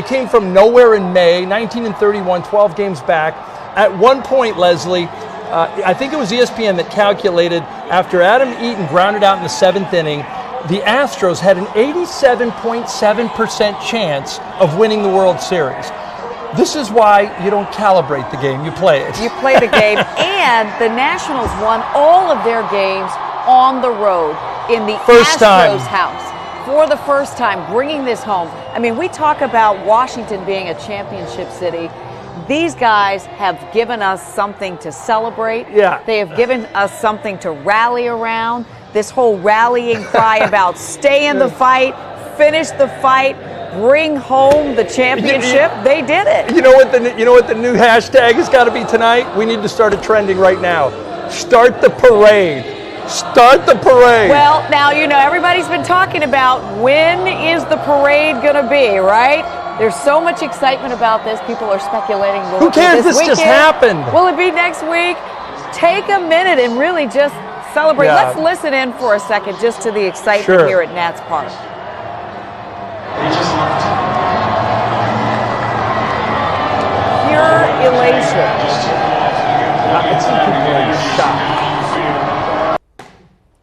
came from nowhere in May, 19-31, 12 games back. At one point, Leslie, I think it was ESPN that calculated after Adam Eaton grounded out in the 7th inning, the Astros had an 87.7% chance of winning the World Series. This is why you don't calibrate the game, you play it. You play the game, and the Nationals won all of their games on the road in the Astros house. For the first time, bringing this home. I mean, we talk about Washington being a championship city. These guys have given us something to celebrate. Yeah. They have given us something to rally around. This whole rallying cry about stay in the fight, finish the fight, bring home the championship. They did it. You know what the new hashtag has got to be tonight? We need to start a trending right now. Start the parade. Start the parade. Well, now, everybody's been talking about when is the parade going to be, right? There's so much excitement about this. People are speculating. Who cares? This just happened. Will it be next week? Take a minute and really just celebrate. Yeah. Let's listen in for a second just to the excitement here at Nats Park. Pure elation. It's shocked.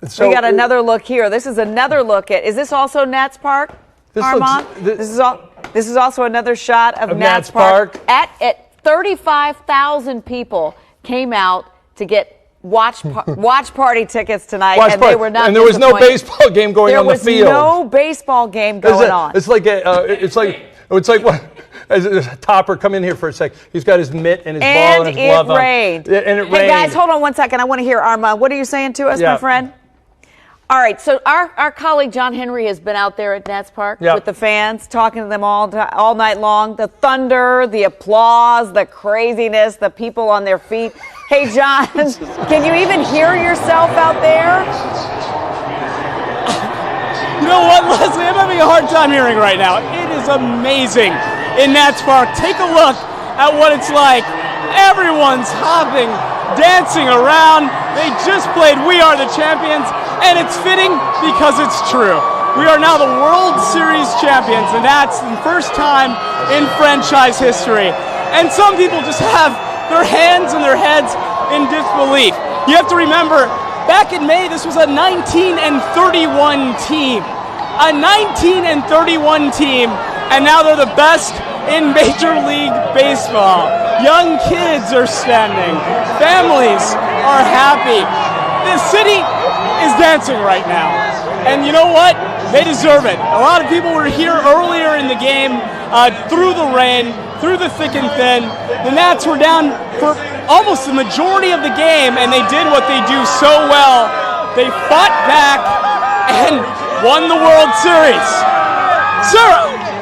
So we got another look here. This is another look at. Is this also Nats Park, Armand? This is also another shot of Nats Park. At 35,000 people came out to get watch party tickets tonight, they were not. And there was no baseball game going on the field. There was no baseball game going on. It's like what? As Topper, come in here for a sec. He's got his mitt and his ball and his glove on. And it rained. Hey guys, hold on one second. I want to hear Armand. What are you saying to us, my friend? All right, so our colleague John Henry has been out there at Nats Park with the fans, talking to them all night long. The thunder, the applause, the craziness, the people on their feet. Hey, John, can you even hear yourself out there? You know what, Leslie? I'm having a hard time hearing right now. It is amazing in Nats Park. Take a look at what it's like. Everyone's hopping, dancing around. They just played We Are the Champions, and it's fitting because it's true. We are now the World Series champions, and that's the first time in franchise history. And some people just have their hands and their heads in disbelief. You have to remember, back in May, this was a 19-31 team. A 19-31 team, and now they're the best in Major League Baseball. Young kids are standing. Families are happy. The city is dancing right now. And you know what? They deserve it. A lot of people were here earlier in the game, through the rain, through the thick and thin. The Nats were down for almost the majority of the game, and they did what they do so well. They fought back and won the World Series. Sir,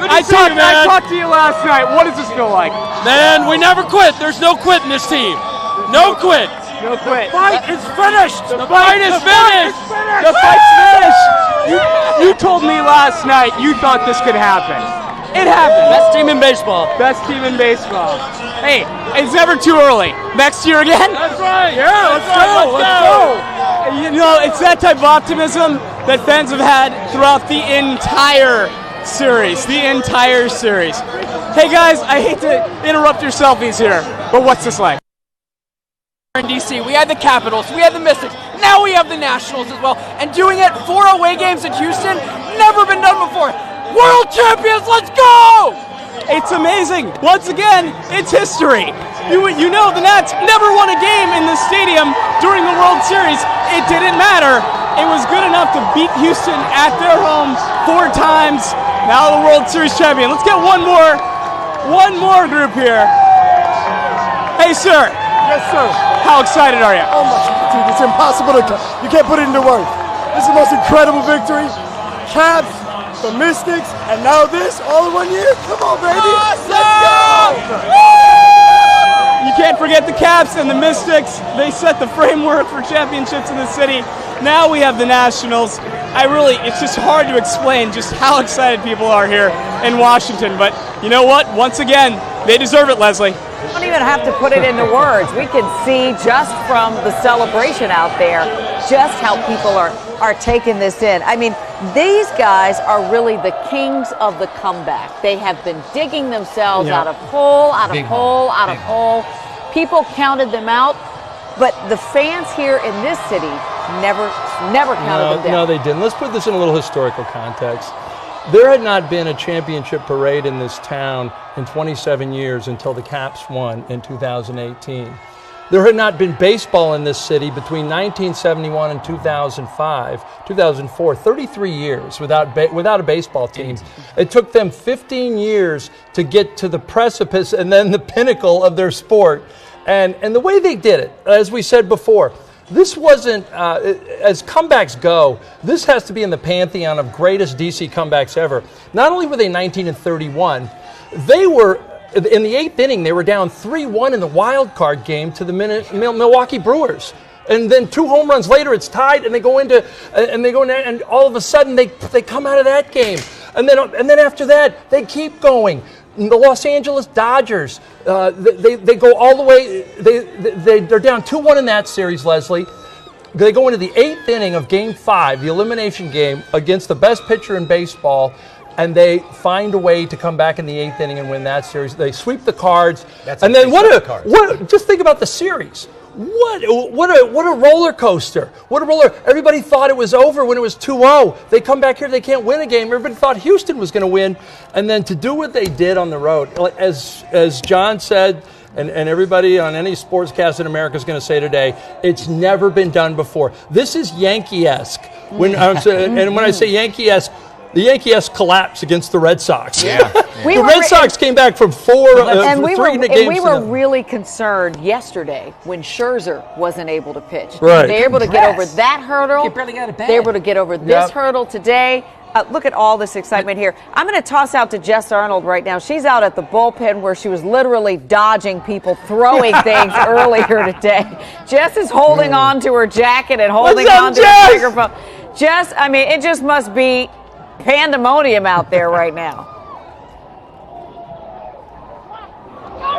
I talked to you last night. What does this feel like? Man, we never quit. There's no quit in this team. No quit. No quit. The fight is finished. The fight is finished. The fight's finished. You told me last night you thought this could happen. It happened. Best team in baseball. Best team in baseball. Hey, it's never too early. Next year again? That's right. Yeah, let's go. You know, it's that type of optimism that fans have had throughout the entire series. Hey guys, I hate to interrupt your selfies here, but what's this like? In DC, we had the Capitals, we had the Mystics, now we have the Nationals as well, and doing it 4 away games in Houston, never been done before. World champions, let's go! It's amazing. Once again, it's history. You know the Nats never won a game in the stadium during the World Series. It didn't matter. It was good enough to beat Houston at their home 4 times. Now the World Series champion. Let's get one more group here. Hey, sir. Yes, sir. How excited are you? Oh my God, dude, it's impossible to. You can't put it into words. This is the most incredible victory. Caps, the Mystics, and now this all in 1 year. Come on, baby. Awesome! Let's go. You can't forget the Caps and the Mystics. They set the framework for championships in the city. Now we have the Nationals. It's just hard to explain just how excited people are here in Washington. But you know what? Once again, they deserve it, Leslie. We don't even have to put it into words. We can see just from the celebration out there just how people are taking this in. I mean, These guys are really the kings of the comeback. They have been digging themselves out of hole, out of hole. People counted them out, but the fans here in this city never counted them down. No, they didn't. Let's put this in a little historical context. There had not been a championship parade in this town in 27 years until the Caps won in 2018. There had not been baseball in this city between 1971 and 2004, 33 years without a baseball team. It took them 15 years to get to the precipice and then the pinnacle of their sport. And the way they did it, as we said before, this wasn't, as comebacks go, this has to be in the pantheon of greatest DC comebacks ever. Not only were they 19-31, they were, in the 8th inning, they were down 3-1 in the wild card game to the Milwaukee Brewers. And then 2 home runs later, it's tied, and they go into, and all of a sudden they come out of that game. And then after that, they keep going. The Los Angeles Dodgers, they go all the way, they're down 2-1 in that series, Leslie. They go into the 8th inning of Game 5, the elimination game, against the best pitcher in baseball, and they find a way to come back in the 8th inning and win that series. They sweep the Cards. And then just think about the series. What a roller coaster. Everybody thought it was over when it was 2-0. They come back here, they can't win a game. Everybody thought Houston was going to win. And then to do what they did on the road, as John said, and everybody on any sportscast in America is going to say today, it's never been done before. This is Yankee-esque. And when I say Yankee-esque, the Yankees collapsed against the Red Sox. The Red Sox came back from 3 games. We were really concerned yesterday when Scherzer wasn't able to pitch. Right. They were able to get over that hurdle. He barely got out of bed. They were able to get over this hurdle today. Look at all this excitement here. I'm going to toss out to Jess Arnold right now. She's out at the bullpen where she was literally dodging people throwing things earlier today. Jess is holding on to her jacket and holding on to her microphone. Jess, I mean, it just must be pandemonium out there right now.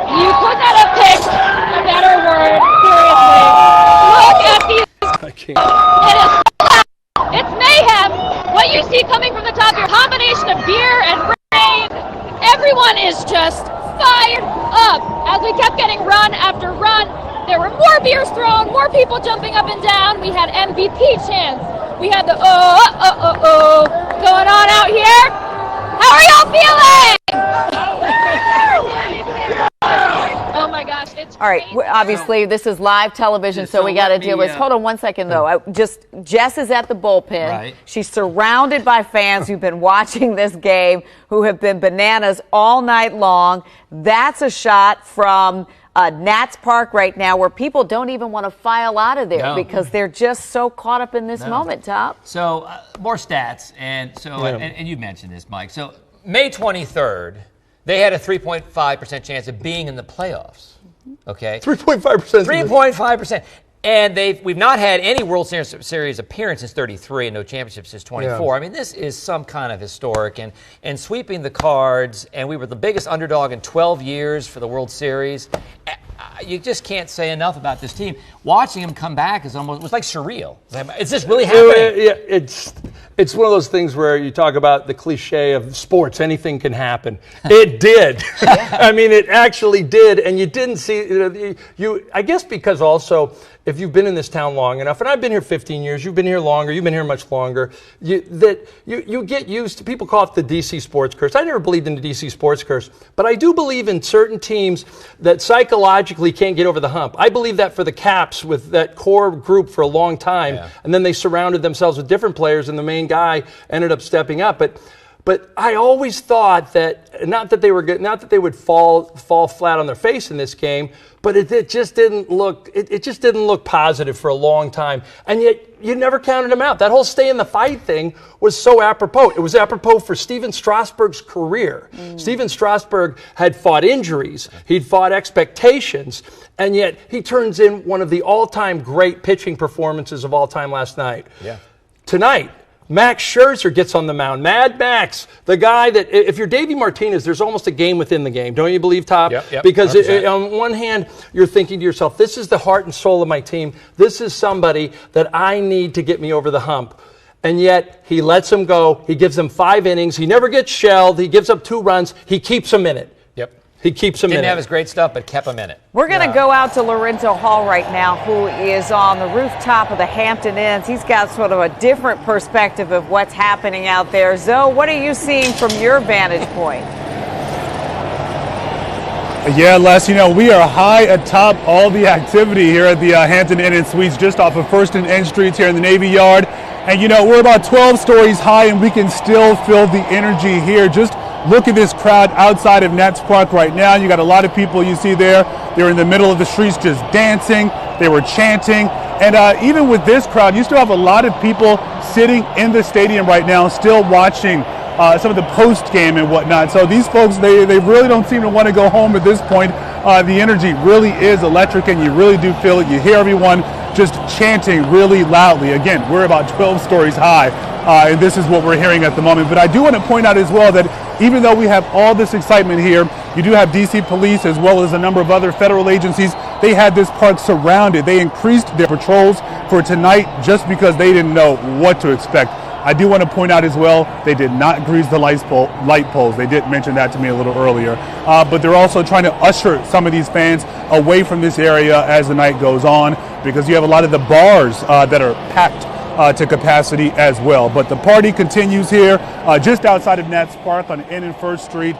You could not have picked a better word, seriously. Look at these. I can't. It is it's mayhem. What you see coming from the top here, combination of beer and rain. Everyone is just fired up. As we kept getting run after run, there were more beers thrown, more people jumping up and down. We had MVP chants. We had the going on out here. How are y'all feeling? Oh my gosh, it's all right. Obviously, this is live television, so we got to deal with. Hold on one second, though. Jess is at the bullpen. Right. She's surrounded by fans who've been watching this game, who have been bananas all night long. That's a shot from Nats Park right now, where people don't even want to file out of there because they're just so caught up in this moment, Top. So more stats, and you mentioned this, Mike. So May 23rd, they had a 3.5% chance of being in the playoffs. Okay, 3.5%. 3.5%. And we've not had any World Series appearance since 33 and no championship since 24. Yeah. I mean, this is some kind of historic. And sweeping the Cards, and we were the biggest underdog in 12 years for the World Series. You just can't say enough about this team. Watching them come back was like surreal. Is this really happening? Yeah, it's one of those things where you talk about the cliche of sports, anything can happen. It did. I mean, it actually did, and you didn't see I guess because also, if you've been in this town long enough, and I've been here 15 years, you've been here longer, you've been here much longer, you get used to, people call it the DC sports curse. I never believed in the DC sports curse, but I do believe in certain teams that psychologically can't get over the hump. I believe that for the Caps with that core group for a long time, and then they surrounded themselves with different players, and the main guy ended up stepping up. But I always thought that not that they would fall flat on their face in this game, but it just didn't look positive for a long time. And yet you never counted them out. That whole stay in the fight thing was so apropos. It was apropos for Steven Strasburg's career. Steven Strasburg had fought injuries. He'd fought expectations. And yet he turns in one of the all-time great pitching performances of all time last night. Yeah. Tonight, Max Scherzer gets on the mound. Mad Max, the guy that, if you're Davey Martinez, there's almost a game within the game. Don't you believe, Top? Yep, because on one hand, you're thinking to yourself, this is the heart and soul of my team. This is somebody that I need to get me over the hump. And yet he lets them go. He gives them 5 innings. He never gets shelled. He gives up 2 runs. He keeps them in it. Yep. He keeps them in it. Didn't have his great stuff, but kept them in it. We're going to go out to Lorenzo Hall right now, who is on the rooftop of the Hampton Inns. He's got sort of a different perspective of what's happening out there. Zoe, what are you seeing from your vantage point? Yeah, Les, we are high atop all the activity here at the Hampton Inn and Suites, just off of 1st and N Streets here in the Navy Yard. And, we're about 12 stories high, and we can still feel the energy here. Just look at this crowd outside of Nats Park right now. You got a lot of people you see there. They're in the middle of the streets just dancing. They were chanting. And even with this crowd, you still have a lot of people sitting in the stadium right now, still watching some of the post game and whatnot. So these folks, they really don't seem to want to go home at this point. The energy really is electric, and you really do feel it. You hear everyone just chanting really loudly. Again, we're about 12 stories high, and this is what we're hearing at the moment. But I do want to point out as well that even though we have all this excitement here, you do have DC police as well as a number of other federal agencies. They had this park surrounded. They increased their patrols for tonight just because they didn't know what to expect. I do want to point out as well, they did not grease the light poles. They did mention that to me a little earlier. But they're also trying to usher some of these fans away from this area as the night goes on, because you have a lot of the bars that are packed to capacity as well. But the party continues here just outside of Nats Park on N and 1st Street.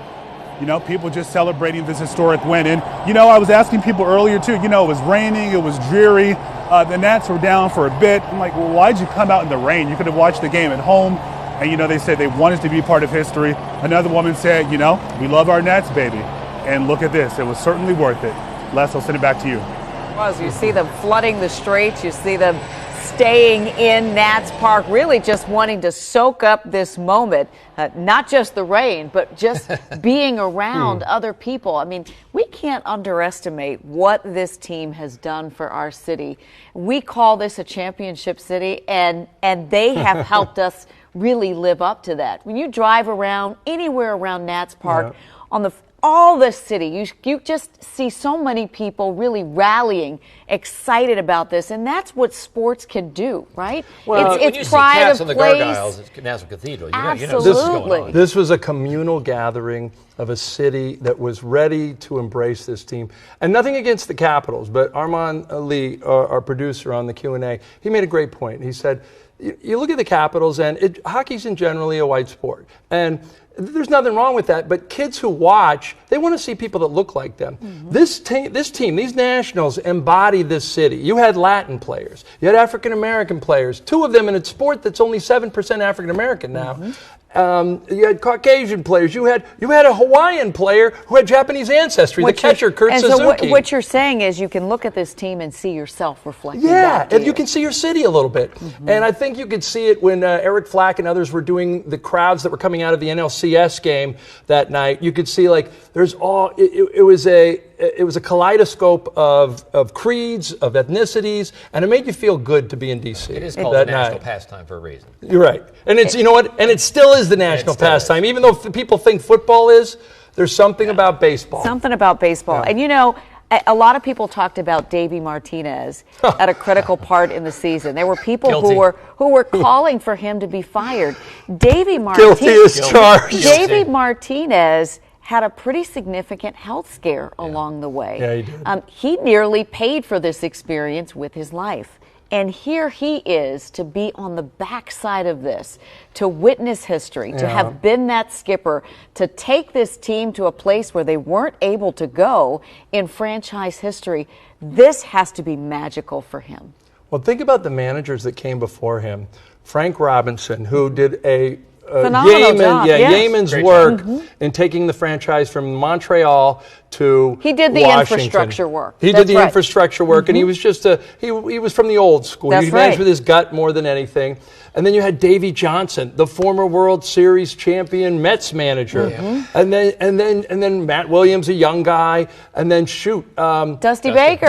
People just celebrating this historic win. And, I was asking people earlier, too, it was raining, it was dreary. The Nats were down for a bit. I'm like, well, why'd you come out in the rain? You could have watched the game at home. And, they said they wanted to be part of history. Another woman said, we love our Nats, baby. And look at this. It was certainly worth it. Les, I'll send it back to you. Well, you see them flooding the streets. You see them staying in Nats Park, really just wanting to soak up this moment, not just the rain, but just being around other people. I mean, we can't underestimate what this team has done for our city. We call this a championship city, and they have helped us really live up to that. When you drive around anywhere around Nats Park, on all the city, you just see so many people really rallying, excited about this, and that's what sports can do, right? Well, it's when you pride see cats of on the place. Gargoyles at National Cathedral, you know this is Absolutely. going on. This was a communal gathering of a city that was ready to embrace this team. And nothing against the Capitals, but Armand Lee, our producer on the Q&A, he made a great point. He said, you look at the Capitals, and hockey's generally a white sport. And there's nothing wrong with that, but kids who watch, they want to see people that look like them. This team, these Nationals embody this city. You had Latin players. You had African-American players, 2 of them in a sport that's only 7% African-American now. You had Caucasian players. You had a Hawaiian player who had Japanese ancestry, the catcher, Kurt Suzuki. So what you're saying is you can look at this team and see yourself reflected back Yeah, to and you can see your city a little bit. And I think you could see it when Eric Flack and others were doing the crowds that were coming out of the NLCS game that night. You could see it was a kaleidoscope of creeds, of ethnicities, and it made you feel good to be in D.C. It is called the national pastime for a reason. You're right. And it's, and it still is the national pastime. Even though people think football is, there's something about baseball. Something about baseball. Yeah. And a lot of people talked about Davey Martinez at a critical part in the season. There were people who were calling for him to be fired. Davey Martinez had a pretty significant health scare along the way. Yeah, he did. He nearly paid for this experience with his life. And here he is to be on the backside of this, to witness history, to have been that skipper, to take this team to a place where they weren't able to go in franchise history. This has to be magical for him. Well, think about the managers that came before him. Frank Robinson, who did a Yemen's work in taking the franchise from Montreal to He did the Washington. Infrastructure work. He did the infrastructure work, and he was just he was from the old school. He managed with his gut more than anything. And then you had Davey Johnson, the former World Series champion Mets manager, and then Matt Williams, a young guy, and then Dusty Baker.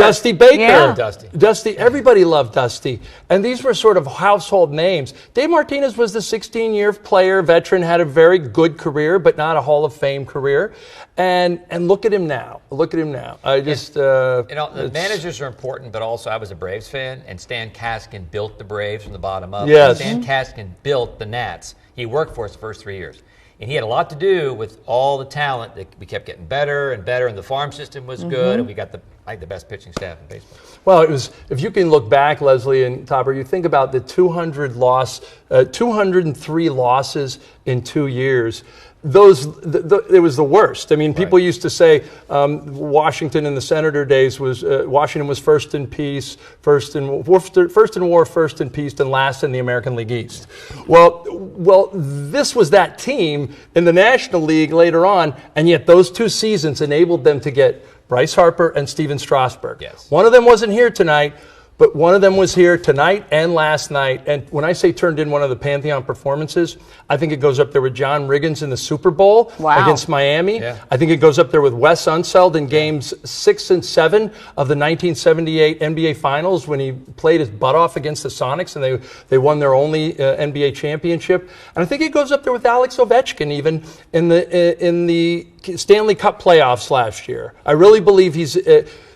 Yeah. Dusty. Everybody loved Dusty, and these were sort of household names. Dave Martinez was the 16-year player player, veteran, had a very good career, but not a Hall of Fame career. And look at him now. Look at him now. I just the managers are important, but also I was a Braves fan, and Stan Kaskin built the Braves from the bottom up. Yes. Stan Kaskin built the Nats. He worked for us the first 3 years. And he had a lot to do with all the talent that we kept getting better and better, and the farm system was good, and we got the best pitching staff in baseball. Well, it was. If you can look back, Leslie and Topper, you think about the 203 losses in 2 years. It was the worst. I mean, people used to say Washington in the Senator days was Washington was first in peace, first in war, first in peace, and last in the American League East. Well, this was that team in the National League later on, and yet those 2 seasons enabled them to get Bryce Harper and Steven Strasburg. Yes. One of them wasn't here tonight, but one of them was here tonight and last night. And when I say turned in one of the Pantheon performances, I think it goes up there with John Riggins in the Super Bowl against Miami. Yeah. I think it goes up there with Wes Unseld in games 6 and 7 of the 1978 NBA Finals when he played his butt off against the Sonics and they won their only NBA championship. And I think it goes up there with Alex Ovechkin even in the Stanley Cup playoffs last year. I really believe he's...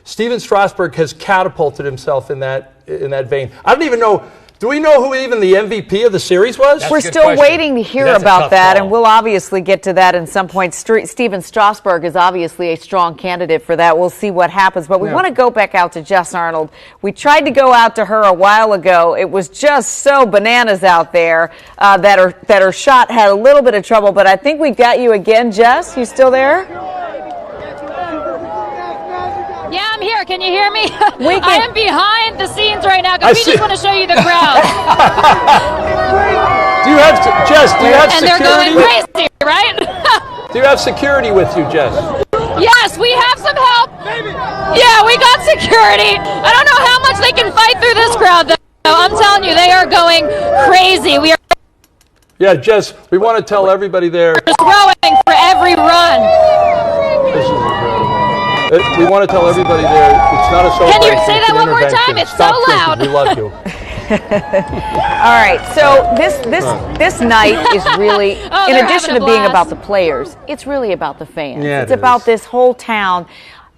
Steven Strasburg has catapulted himself in that vein. I don't even know. Do we know who even the MVP of the series was? We're still waiting to hear about that, and we'll obviously get to that in some point. Steven Strasburg is obviously a strong candidate for that. We'll see what happens. But we want to go back out to Jess Arnold. We tried to go out to her a while ago. It was just so bananas out there that her shot had a little bit of trouble. But I think we got you again, Jess. You still there? Yeah, I'm here. Can you hear me? I am behind the scenes right now because we just want to show you the crowd. Do you have security? And they're going crazy, right? Do you have security with you, Jess? Yes, we have some help. Yeah, we got security. I don't know how much they can fight through this crowd, though. I'm telling you, they are going crazy. We are. Yeah, Jess, we want to tell everybody there. Just rowing for every run. This is incredible. We want to tell everybody there, it's not a celebration. Can you say that one more time? It's so loud. We love you. All right, so this night is really, in addition to being about the players, it's really about the fans. Yeah, it's about this whole town.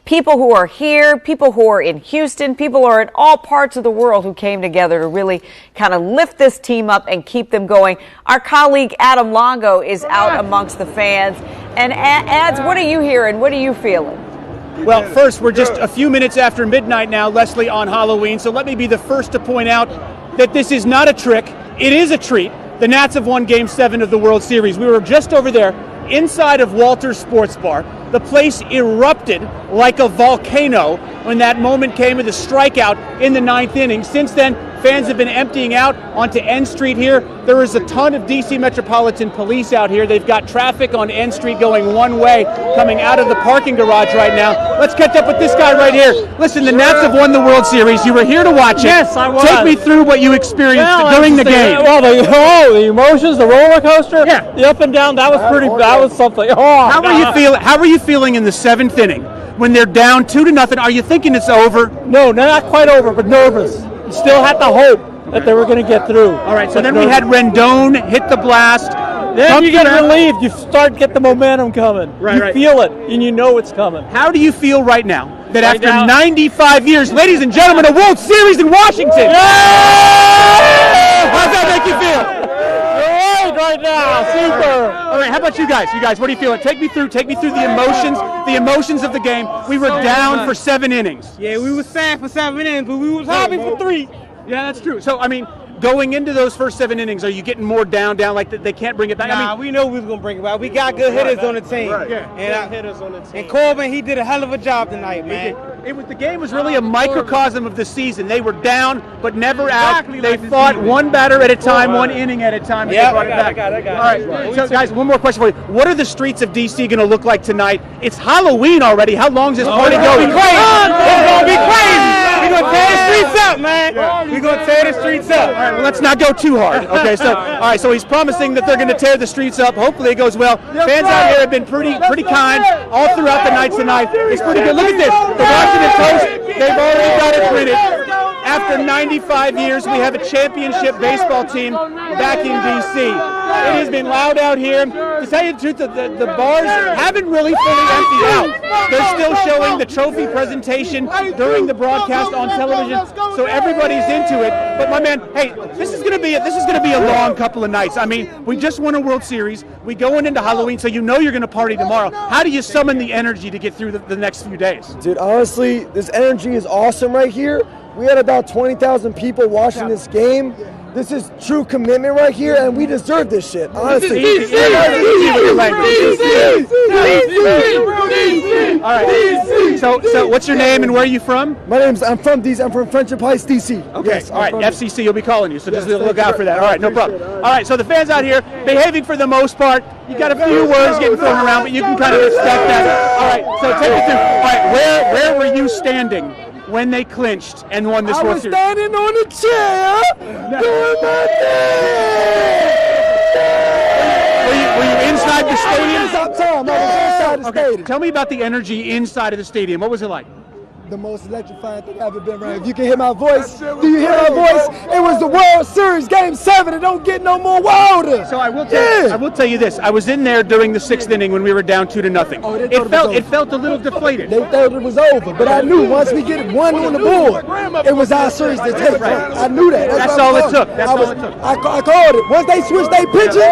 People who are here, people who are in Houston, people who are in all parts of the world who came together to really kind of lift this team up and keep them going. Our colleague Adam Longo is out amongst the fans. And Ads, what are you hearing? What are you feeling? Well, first, we're just a few minutes after midnight now, Leslie, on Halloween. So let me be the first to point out that this is not a trick. It is a treat. The Nats have won Game 7 of the World Series. We were just over there inside of Walter's Sports Bar. The place erupted like a volcano when that moment came with a strikeout in the 9th inning. Since then, fans have been emptying out onto N Street here. There is a ton of D.C. Metropolitan Police out here. They've got traffic on N Street going one way, coming out of the parking garage right now. Let's catch up with this guy right here. Listen, the Nats have won the World Series. You were here to watch it. Yes, I was. Take me through what you experienced during the game. Well, the emotions, the roller coaster, the up and down, that was something. How were you feeling in the 7th inning when they're down 2-0? Are you thinking it's over? No, not quite over, but nervous. Still had the hope that they were going to get through. All right, so then we had Rendon hit the blast. Then you get relieved. You start get the momentum coming. You feel it, and you know it's coming. How do you feel right now that after 95 years, ladies and gentlemen, a World Series in Washington? How does that make you feel? Right now, super. All right, how about you guys? What do you feel? Take me through the emotions of the game. We were down for 7 innings. Yeah, we were sad for 7 innings, but we was happy for 3. Yeah, that's true. So, I mean, going into those first 7 innings, are you getting more down, like they can't bring it back? Nah, we know we was going to bring it back. We got good hitters on the team. And Corbin, he did a hell of a job tonight, man. The game was really a microcosm of the season. They were down, but never out. They fought one batter at a time, one inning at a time, and they brought it back. All right, so guys, one more question for you. What are the streets of D.C. going to look like tonight? It's Halloween already. How long is this party going? It's going to be crazy. We're going to tear the streets up, man. We're going to tear the streets up. All right, well, let's not go too hard. Okay, so he's promising that they're going to tear the streets up. Hopefully it goes well. Fans out here have been pretty kind all throughout the nights tonight. It's pretty good. Look at this. The Washington Post, they've already got it printed. After 95 years, we have a championship baseball team back in D.C. It has been loud out here. To tell you the truth, the bars haven't really fully emptied out. They're still showing the trophy presentation during the broadcast on television, so everybody's into it. But my man, hey, this is going to be a long couple of nights. I mean, we just won a World Series. We going into Halloween, so you know you're going to party tomorrow. How do you summon the energy to get through the next few days? Dude, honestly, this energy is awesome right here. We had about 20,000 people watching this game. This is true commitment right here, and we deserve this shit, honestly. All right. So what's your name and where are you from? I'm from DC. I'm from Friendship Heights, DC. Okay. Yes, all right. FCC will be calling you, so just look out for that. All right. No problem. All right. So the fans out here behaving for the most part. You got a few words getting thrown around, but you can kind of expect that. All right. So take it through. All right. Where were you standing when they clinched and won this World Series? I was standing on a chair doing my thing. Were you inside the stadium? I was inside the stadium. Tell me about the energy inside of the stadium. What was it like? The most electrifying thing I've ever been around. If you can hear my voice, do you hear my voice? It was the World Series Game 7. It don't get no more wilder. So I will tell you this. I was in there during the 6th inning when we were down 2-0. Oh, it felt a little deflated. They thought it was over, but I knew once we get one on the board, it was our series to take. I knew that. That's all it took. I called it. Once they switched their pitching,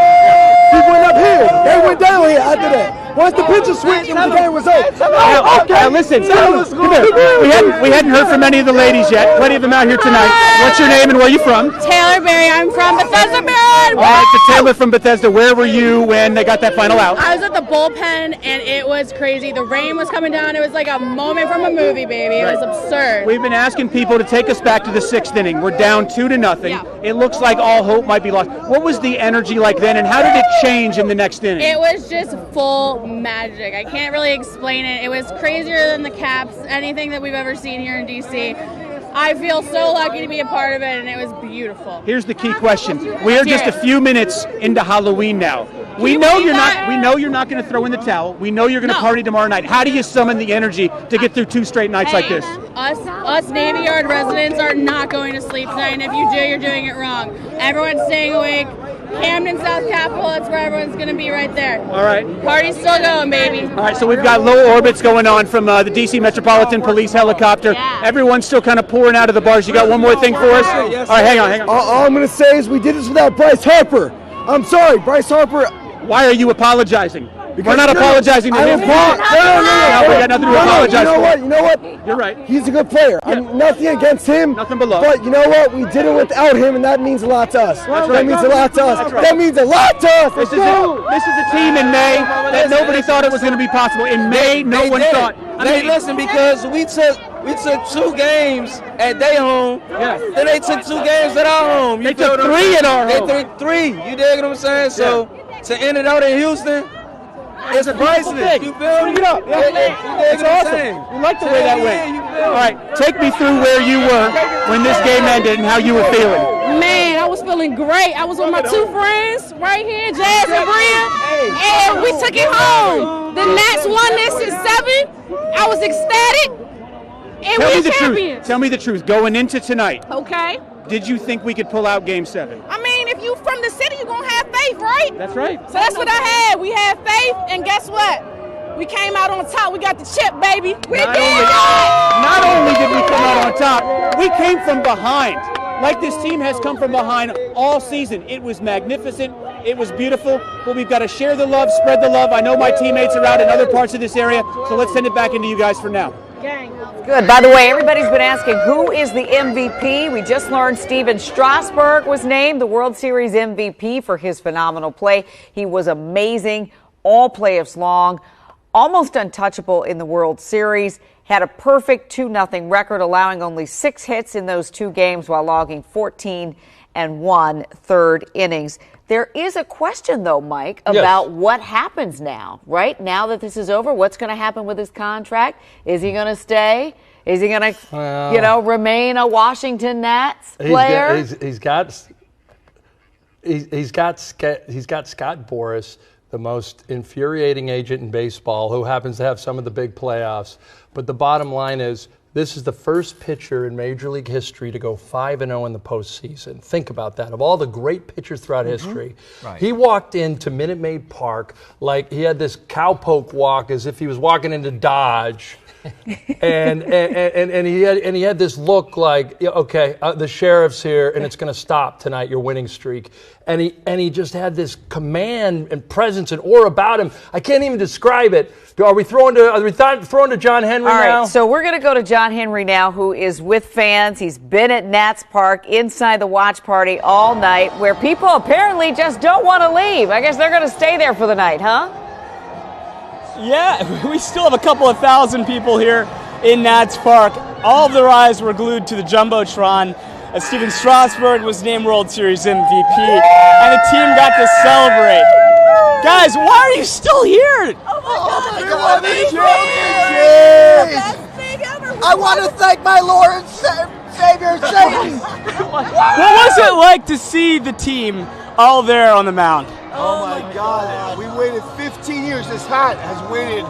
we went uphill. They went downhill after that. Once the pitcher switched, the game was over. Now listen. We hadn't heard from any of the ladies yet. Plenty of them out here tonight. What's your name and where are you from? Taylor Berry. I'm from Bethesda, Maryland. All right, so Taylor from Bethesda. Where were you when they got that final out? I was at the bullpen, and it was crazy. The rain was coming down. It was like a moment from a movie, baby. It was absurd. We've been asking people to take us back to the 6th inning. We're down 2-0. Yeah. It looks like all hope might be lost. What was the energy like then, and how did it change in the next inning? It was just full magic. I can't really explain it. It was crazier than the Caps, anything that we've ever seen here in DC. I feel so lucky to be a part of it, and it was beautiful. Here's the key question. We are just a few minutes into Halloween now. We know you're not going to throw in the towel. We know you're going to party tomorrow night. How do you summon the energy to get through 2 straight nights like this? Us Navy Yard residents are not going to sleep tonight, and if you do, you're doing it wrong. Everyone's staying awake. Camden, South Capitol, that's where everyone's going to be right there. All right. Party's still going, baby. All right, so we've got low orbits going on from the DC Metropolitan Police helicopter. Yeah. Everyone's still kind of pouring out of the bars. You got one more thing for us? Yes, all right, hang on. All I'm going to say is we did this without Bryce Harper. I'm sorry, Bryce Harper. Why are you apologizing? Because we're not apologizing to him. No, we got nothing to apologize for. You know what? You're right. He's a good player. Yeah. Nothing against him. Nothing but love. But you know what? We did it without him, and that means a lot to us. That means a lot to us. That means a lot to us. This is a team in May that nobody thought it was going to be possible. In May, no one thought. Listen, because we took 2 games at their home. Yeah. Then they took 2 games at our home. They took 3 at our home. They took 3. You dig what I'm saying? So to end it out in Houston, it's priceless. You feel me? It's awesome. We like the way that went. All right, take me through where you were when this game ended and how you were feeling. Man, I was feeling great. I was with my 2 friends right here, Jazz and Bria, and we took it home. The Nats won this in 7. I was ecstatic, and we're champions. Tell me the truth. Going into tonight, okay, did you think we could pull out Game 7? I mean, if you from the city, you're going to have faith, right? That's right. So that's what I had. We had faith, and guess what? We came out on top. We got the chip, baby. Not only did we come out on top, we came from behind. Like this team has come from behind all season. It was magnificent. It was beautiful. But we've got to share the love, spread the love. I know my teammates are out in other parts of this area, so let's send it back into you guys for now. Good. By the way, everybody's been asking who is the MVP. We just learned Steven Strasburg was named the World Series MVP for his phenomenal play. He was amazing all playoffs long, almost untouchable in the World Series. Had a perfect 2-0 record, allowing only 6 hits in those 2 games while logging 14 1/3 innings. There is a question, though, Mike, about what happens now, right? Now that this is over, what's going to happen with his contract? Is he going to stay? Is he going to, remain a Washington Nats player? He's got Scott Boras, the most infuriating agent in baseball, who happens to have some of the big playoffs. But the bottom line is This is the first pitcher in Major League history to go 5-0 in the postseason. Think about that. Of all the great pitchers throughout history, he walked into Minute Maid Park like he had this cowpoke walk as if he was walking into Dodge. and he had this look like, okay, the sheriff's here and it's going to stop tonight, your winning streak. And he just had this command and presence and aura about him. I can't even describe it. Are we throwing to John Henry now? All right, so we're going to go to John Henry now, who is with fans. He's been at Nats Park inside the watch party all night, where people apparently just don't want to leave. I guess they're going to stay there for the night, huh? Yeah, we still have a couple of thousand people here in Nats Park. All of their eyes were glued to the Jumbotron as Steven Strasburg was named World Series MVP, and the team got to celebrate. Guys, why are you still here? Oh my God, best thing ever. I want to thank my Lord and Savior, Satan. What was it like to see the team all there on the mound? Oh my God, we waited 15 years. This hat has waited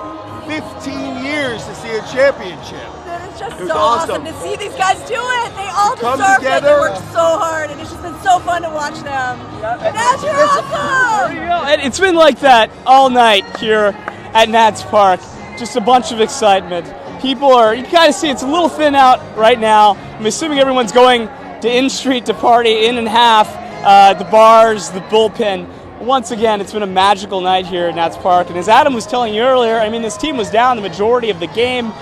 15 years to see a championship. It's just so awesome to see these guys do it. They all deserve it. They worked so hard, and it's just been so fun to watch them. Nats, you're awesome! And it's been like that all night here at Nats Park. Just a bunch of excitement. People are, you can kind of see it's a little thin out right now. I'm assuming everyone's going to In Street to party, in and half, the bars, the bullpen. Once again, it's been a magical night here at Nats Park. And as Adam was telling you earlier, I mean, this team was down the majority of the game.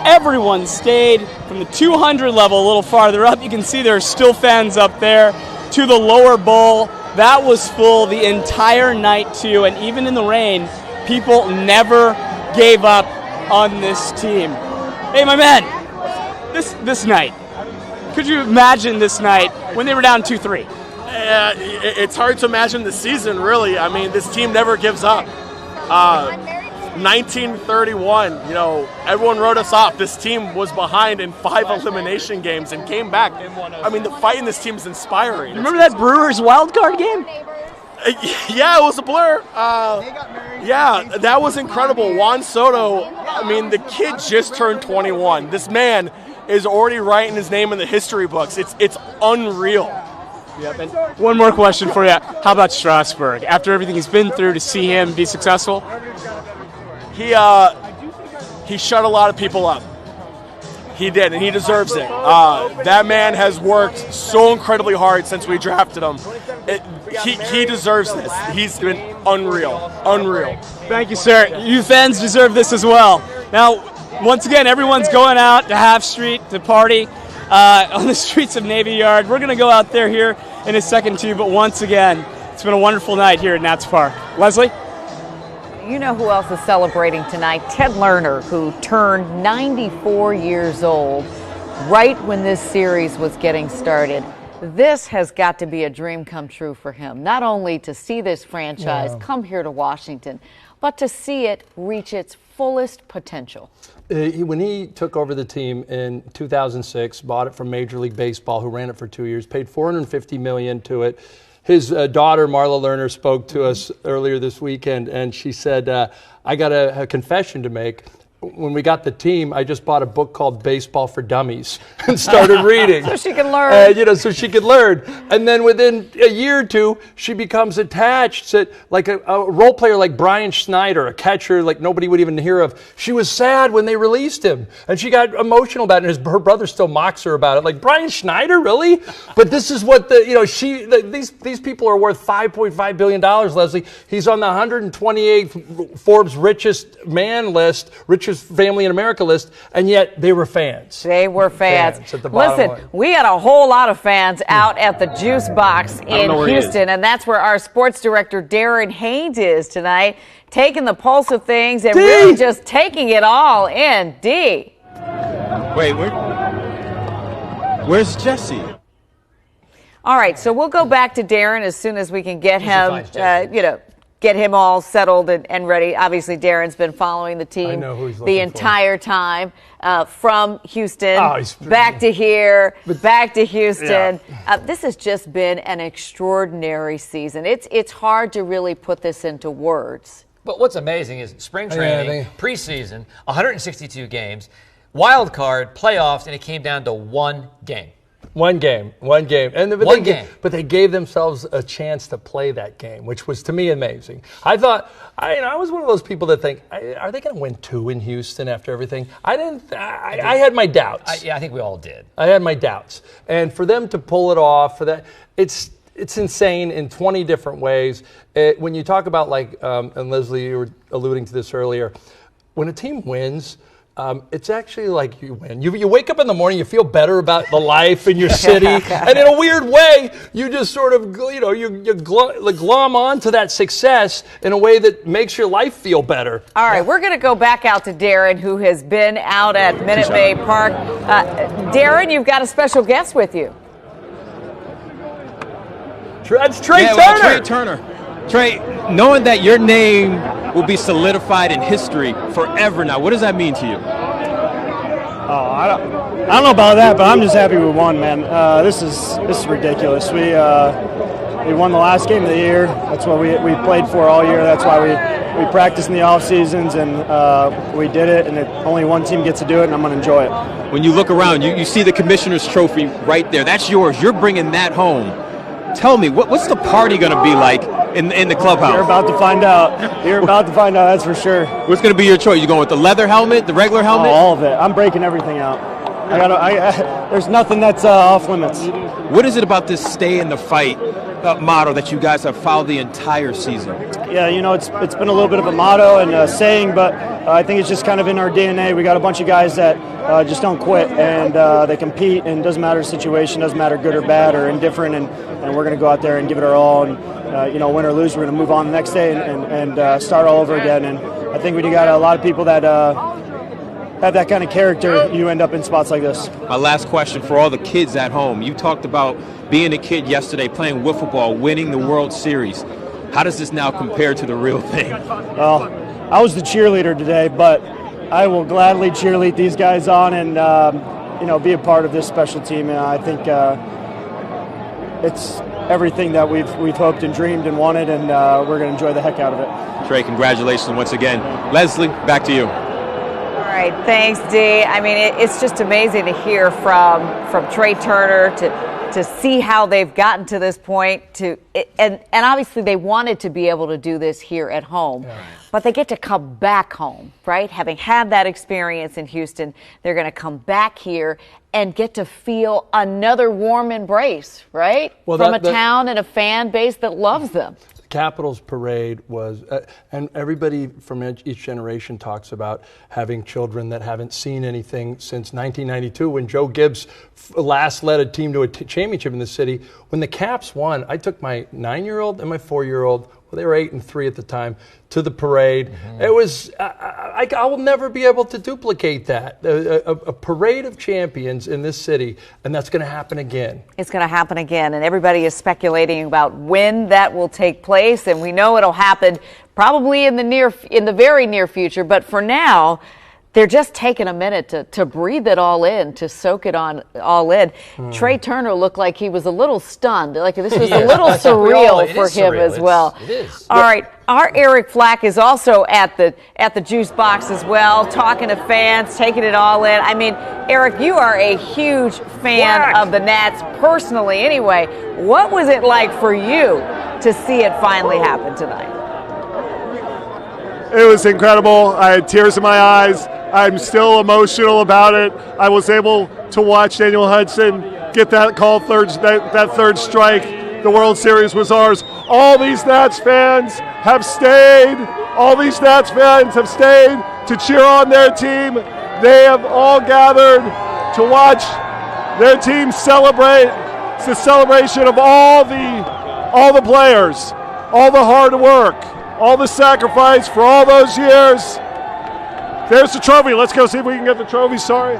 Everyone stayed from the 200 level a little farther up. You can see there are still fans up there to the lower bowl. That was full the entire night, too. And even in the rain, people never gave up on this team. Hey, my man, this night, could you imagine this night when they were down 2-3? It's hard to imagine the season, really. I mean, this team never gives up. 1931, everyone wrote us off. This team was behind in 5 elimination games and came back. I mean, the fight in this team is inspiring. Remember that Brewers wild card game? Yeah, it was a blur. Yeah, that was incredible. Juan Soto, I mean, the kid just turned 21. This man is already writing his name in the history books. It's unreal. Yep. And one more question for you. How about Strasburg? After everything he's been through, to see him be successful? He shut a lot of people up. He did, and he deserves it. That man has worked so incredibly hard since we drafted him. He deserves this. He's been unreal. Thank you, sir. You fans deserve this as well. Now, once again, everyone's going out to Half Street to party on the streets of Navy Yard. We're going to go out there here in a second, too. But once again, it's been a wonderful night here at Nats Park. Leslie? You know who else is celebrating tonight? Ted Lerner, who turned 94 years old right when this series was getting started. This has got to be a dream come true for him, not only to see this franchise come here to Washington, but to see it reach its fullest potential. When he took over the team in 2006, bought it from Major League Baseball, who ran it for 2 years, paid $450 million to it. His daughter, Marla Lerner, spoke to us earlier this weekend, and she said, I got a confession to make. When we got the team, I just bought a book called Baseball for Dummies and started reading. So she can learn. So she could learn. And then within a year or two, she becomes attached to like a role player like Brian Schneider, a catcher like nobody would even hear of. She was sad when they released him, and she got emotional about it. And her brother still mocks her about it. Like, Brian Schneider, really? But this is what these people are worth $5.5 billion, Leslie. He's on the 128th Forbes richest man list, richest family in America list, and yet they were fans. They were fans. At the bottom Listen, we had a whole lot of fans out at the Juice Box in Houston, and that's where our sports director Darren Haynes is tonight, taking the pulse of things and really just taking it all in. D. Wait, where's Jesse? All right, so we'll go back to Darren as soon as we can get him, get him all settled and ready. Obviously, Darren's been following the team the entire time from Houston, back to here, back to Houston. Yeah. This has just been an extraordinary season. It's hard to really put this into words. But what's amazing is spring training, preseason, 162 games. wild card, playoffs, and it came down to one game. One game. But they gave themselves a chance to play that game, which was, to me, amazing. I thought, I was one of those people that think, are they going to win 2 in Houston after everything? I had my doubts. I think we all did. I had my doubts. And for them to pull it off, it's insane in 20 different ways. When you talk about, and Leslie, you were alluding to this earlier, when a team wins, it's actually like you win. You wake up in the morning, you feel better about the life in your city, and in a weird way, you just sort of, you glom onto that success in a way that makes your life feel better. All right, we're going to go back out to Darren, who has been out at Minute Maid Park. Darren, you've got a special guest with you. That's Trey Turner. Well, Trey Turner. Trey, knowing that your name will be solidified in history forever now, what does that mean to you? I don't know about that, but I'm just happy we won, man. This is ridiculous. We won the last game of the year. That's what we played for all year. That's why we practiced in the off seasons, and we did it. And only one team gets to do it, and I'm going to enjoy it. When you look around, you see the commissioner's trophy right there. That's yours. You're bringing that home. Tell me, what's the party going to be like in the clubhouse? You're about to find out. That's for sure. What's going to be your choice? You going with the leather helmet, the regular helmet? All of it. I'm breaking everything out. There's nothing that's off limits. What is it about this stay in the fight motto that you guys have followed the entire season? Yeah, it's been a little bit of a motto and a saying, but I think it's just kind of in our DNA. We got a bunch of guys that just don't quit, and they compete, and it doesn't matter the situation, doesn't matter good or bad or indifferent, and we're going to go out there and give it our all, and win or lose, we're going to move on the next day and start all over again. And I think when you got a lot of people that have that kind of character, you end up in spots like this. My last question for all the kids at home. You talked about being a kid yesterday, playing wiffle ball, winning the World Series. How does this now compare to the real thing? Well, I was the cheerleader today, but I will gladly cheerlead these guys on and be a part of this special team. And I think it's everything that we've hoped and dreamed and wanted, and we're going to enjoy the heck out of it. Trey, congratulations once again. Leslie, back to you. All right, thanks, Dee. I mean, it's just amazing to hear from Trey Turner to see how they've gotten to this point. And obviously they wanted to be able to do this here at home, but they get to come back home, right? Having had that experience in Houston, they're going to come back here and get to feel another warm embrace, right? Well, from a town and a fan base that loves them. Capitals parade was, and everybody from each generation talks about having children that haven't seen anything since 1992 when Joe Gibbs last led a team to a championship in the city. When the Caps won, I took my 9-year-old and my 4-year-old, well, they were 8 and 3 at the time, to the parade. Mm-hmm. It was, I will never be able to duplicate that. A parade of champions in this city, and that's going to happen again. It's going to happen again, and everybody is speculating about when that will take place, and we know it'll happen probably in the very near future. But for now, they're just taking a minute to breathe it all in, to soak it all in. Trey Turner looked like he was a little stunned, like this was a little surreal for him as well. It is. All right, our Eric Flack is also at the juice box as well, talking to fans, taking it all in. I mean, Eric, you are a huge fan of the Nats personally anyway. What was it like for you to see it finally happen tonight? It was incredible. I had tears in my eyes. I'm still emotional about it. I was able to watch Daniel Hudson get that call, that third strike. The World Series was ours. All these Nats fans have stayed. All these Nats fans have stayed to cheer on their team. They have all gathered to watch their team celebrate. It's a celebration of all the players, all the hard work, all the sacrifice for all those years. There's the trophy. Let's go see if we can get the trophy. Sorry.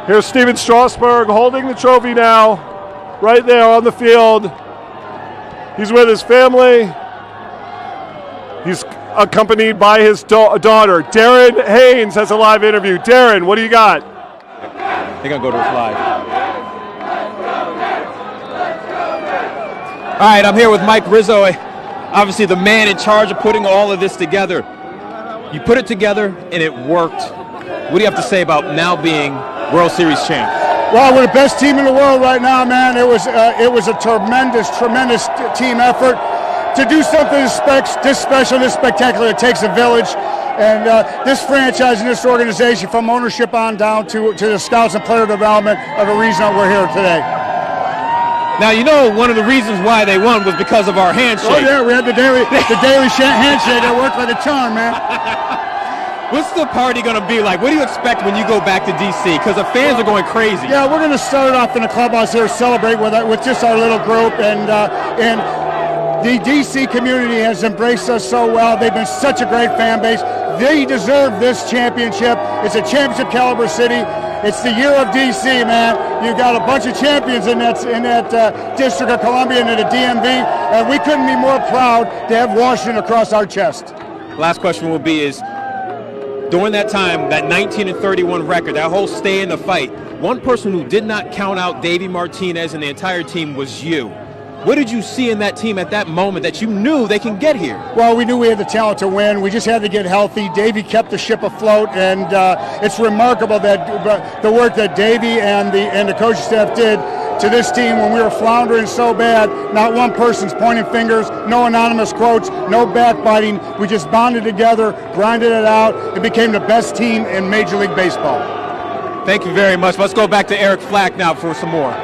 Here's Steven Strasburg holding the trophy now, right there on the field. He's with his family. He's accompanied by his daughter. Darren Haynes has a live interview. Darren, what do you got? I think I'll go to it live. All right, I'm here with Mike Rizzo, obviously the man in charge of putting all of this together. You put it together, and it worked What do you have to say about now being World Series champs? Well, we're the best team in the world right now, man. It was a tremendous team effort. To do something this special, this spectacular, it takes a village. And this franchise and this organization, from ownership on down to the scouts and player development, are the reason that we're here today. Now, you know one of the reasons why they won was because of our handshake. Oh, yeah, we had the daily handshake that worked like a charm, man. What's the party going to be like? What do you expect when you go back to D.C.? Because the fans are going crazy. Yeah, we're going to start off in the clubhouse here, celebrate with just our little group, and the D.C. community has embraced us so well. They've been such a great fan base. They deserve this championship. It's a championship caliber city. It's the year of D.C., man. You've got a bunch of champions in that District of Columbia and in the DMV, and we couldn't be more proud to have Washington across our chest. Last question will be is, during that time, that 19-31 record, that whole stay in the fight, one person who did not count out Davey Martinez and the entire team was you. What did you see in that team at that moment that you knew they can get here? Well, we knew we had the talent to win. We just had to get healthy. Davey kept the ship afloat, and it's remarkable that the work that Davey and the coaching staff did to this team when we were floundering so bad. Not one person's pointing fingers, no anonymous quotes, no backbiting. We just bonded together, grinded it out, and became the best team in Major League Baseball. Thank you very much. Let's go back to Eric Flack now for some more.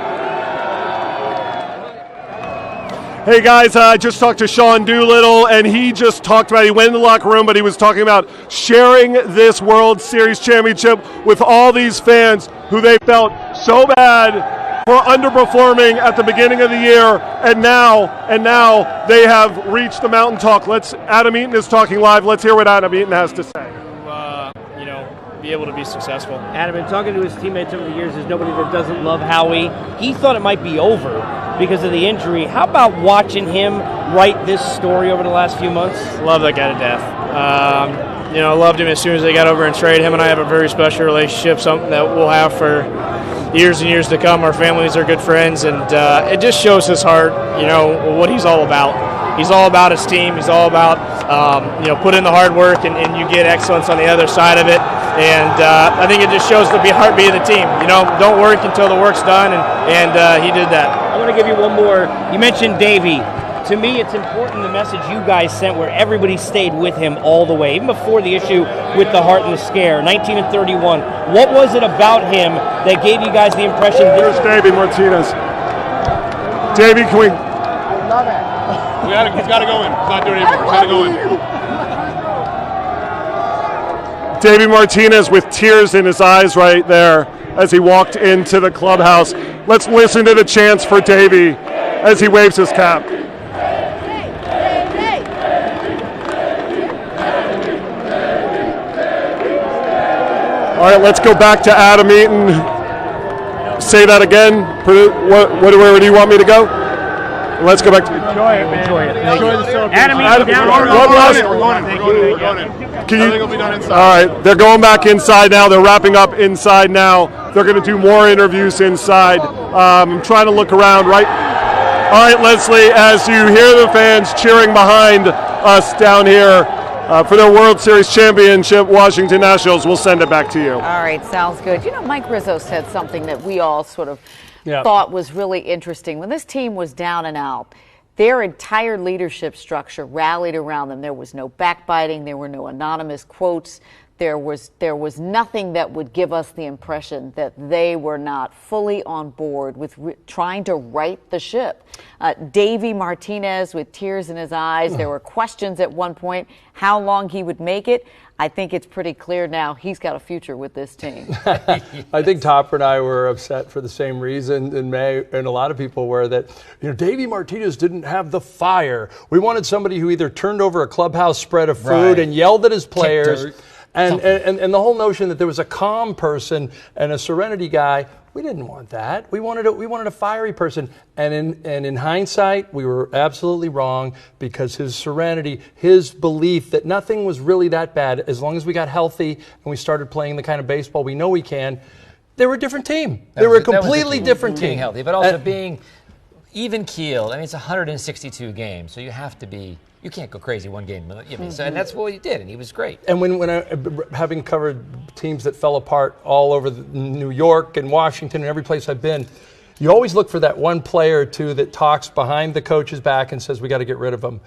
Hey guys, I just talked to Sean Doolittle, and he just talked about, he went in the locker room, but he was talking about sharing this World Series championship with all these fans who they felt so bad for underperforming at the beginning of the year, and now they have reached the mountaintop. Adam Eaton is talking live. Let's hear what Adam Eaton has to say. Be able to be successful. Adam, in talking to his teammates over the years, there's nobody that doesn't love Howie. He thought it might be over because of the injury. How about watching him write this story over the last few months? Love that guy to death. Loved him as soon as they got over and traded. Him and I have a very special relationship, something that we'll have for years and years to come. Our families are good friends, and it just shows his heart, what he's all about. He's all about his team. He's all about, put in the hard work, and you get excellence on the other side of it. And I think it just shows the heartbeat of the team. Don't work until the work's done, and he did that. I want to give you one more. You mentioned Davey. To me, it's important the message you guys sent where everybody stayed with him all the way, even before the issue with the heart and the scare, 19-31. What was it about him that gave you guys the impression? Here's Davey Martinez. Davey, can we? Love it. He's got to go in. He's not doing anything. He's got to go in. Davey Martinez with tears in his eyes right there as he walked into the clubhouse. Let's listen to the chants for Davey as he waves his cap. All right, let's go back to Adam Eaton. Say that again. Where do you want me to go? Let's go back to enjoy it, man. Enjoy it. Enjoy the celebration. Adam Eaton down. We're going in. Can you, will be done inside. All right, they're going back inside now. They're wrapping up inside now. They're going to do more interviews inside. I'm trying to look around right. All right, Leslie, as you hear the fans cheering behind us down here for their World Series championship, Washington Nationals, we'll send it back to you. All right, sounds good. Mike Rizzo said something that we all sort of thought was really interesting. When this team was down and out, their entire leadership structure rallied around them. There was no backbiting. There were no anonymous quotes. There was nothing that would give us the impression that they were not fully on board with trying to right the ship. Davey Martinez with tears in his eyes. There were questions at one point how long he would make it. I think it's pretty clear now he's got a future with this team. I think Topper and I were upset for the same reason in May, and a lot of people were that, Davey Martinez didn't have the fire. We wanted somebody who either turned over a clubhouse spread of food and yelled at his players, and the whole notion that there was a calm person and a serenity guy. We didn't want that. We wanted a fiery person. And in hindsight, we were absolutely wrong because his serenity, his belief that nothing was really that bad as long as we got healthy and we started playing the kind of baseball we know we can. They were a different team. They were a completely different team. Being healthy, but also being even keel. I mean, it's 162 games, so you have to be. You can't go crazy one game. So, and that's what he did, and he was great. And when having covered teams that fell apart all over New York and Washington and every place I've been, you always look for that one player or two that talks behind the coach's back and says, we got to get rid of him.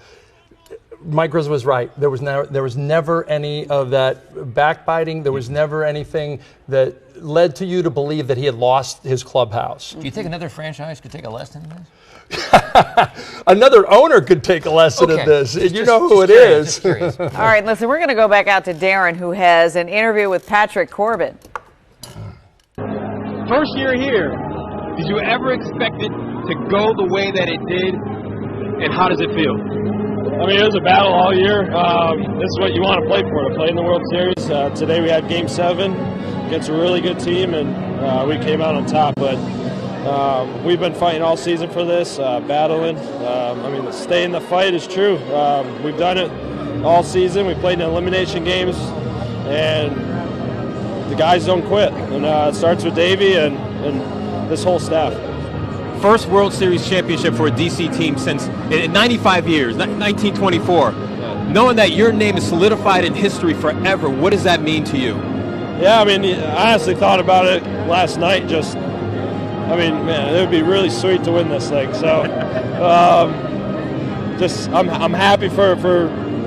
Mike Rizzo was right. There was never any of that backbiting. There was never anything that led to you to believe that he had lost his clubhouse. Do you think another franchise could take a lesson in this? Another owner could take a lesson in this. You know who it is. All right, listen, we're going to go back out to Darren, who has an interview with Patrick Corbin. First year here, did you ever expect it to go the way that it did? And how does it feel? I mean, it was a battle all year. This is what you want to play for, to play in the World Series. Today we had Game 7 against a really good team, and we came out on top. But we've been fighting all season for this, battling. I mean, stay in the fight is true. We've done it all season. We played in elimination games, and the guys don't quit. And it starts with Davey and this whole staff. First World Series championship for a DC team since in 95 years, 1924. Knowing that your name is solidified in history forever, what does that mean to you? Yeah, I mean, I honestly thought about it last night. I mean, man, it would be really sweet to win this thing. So, I'm happy for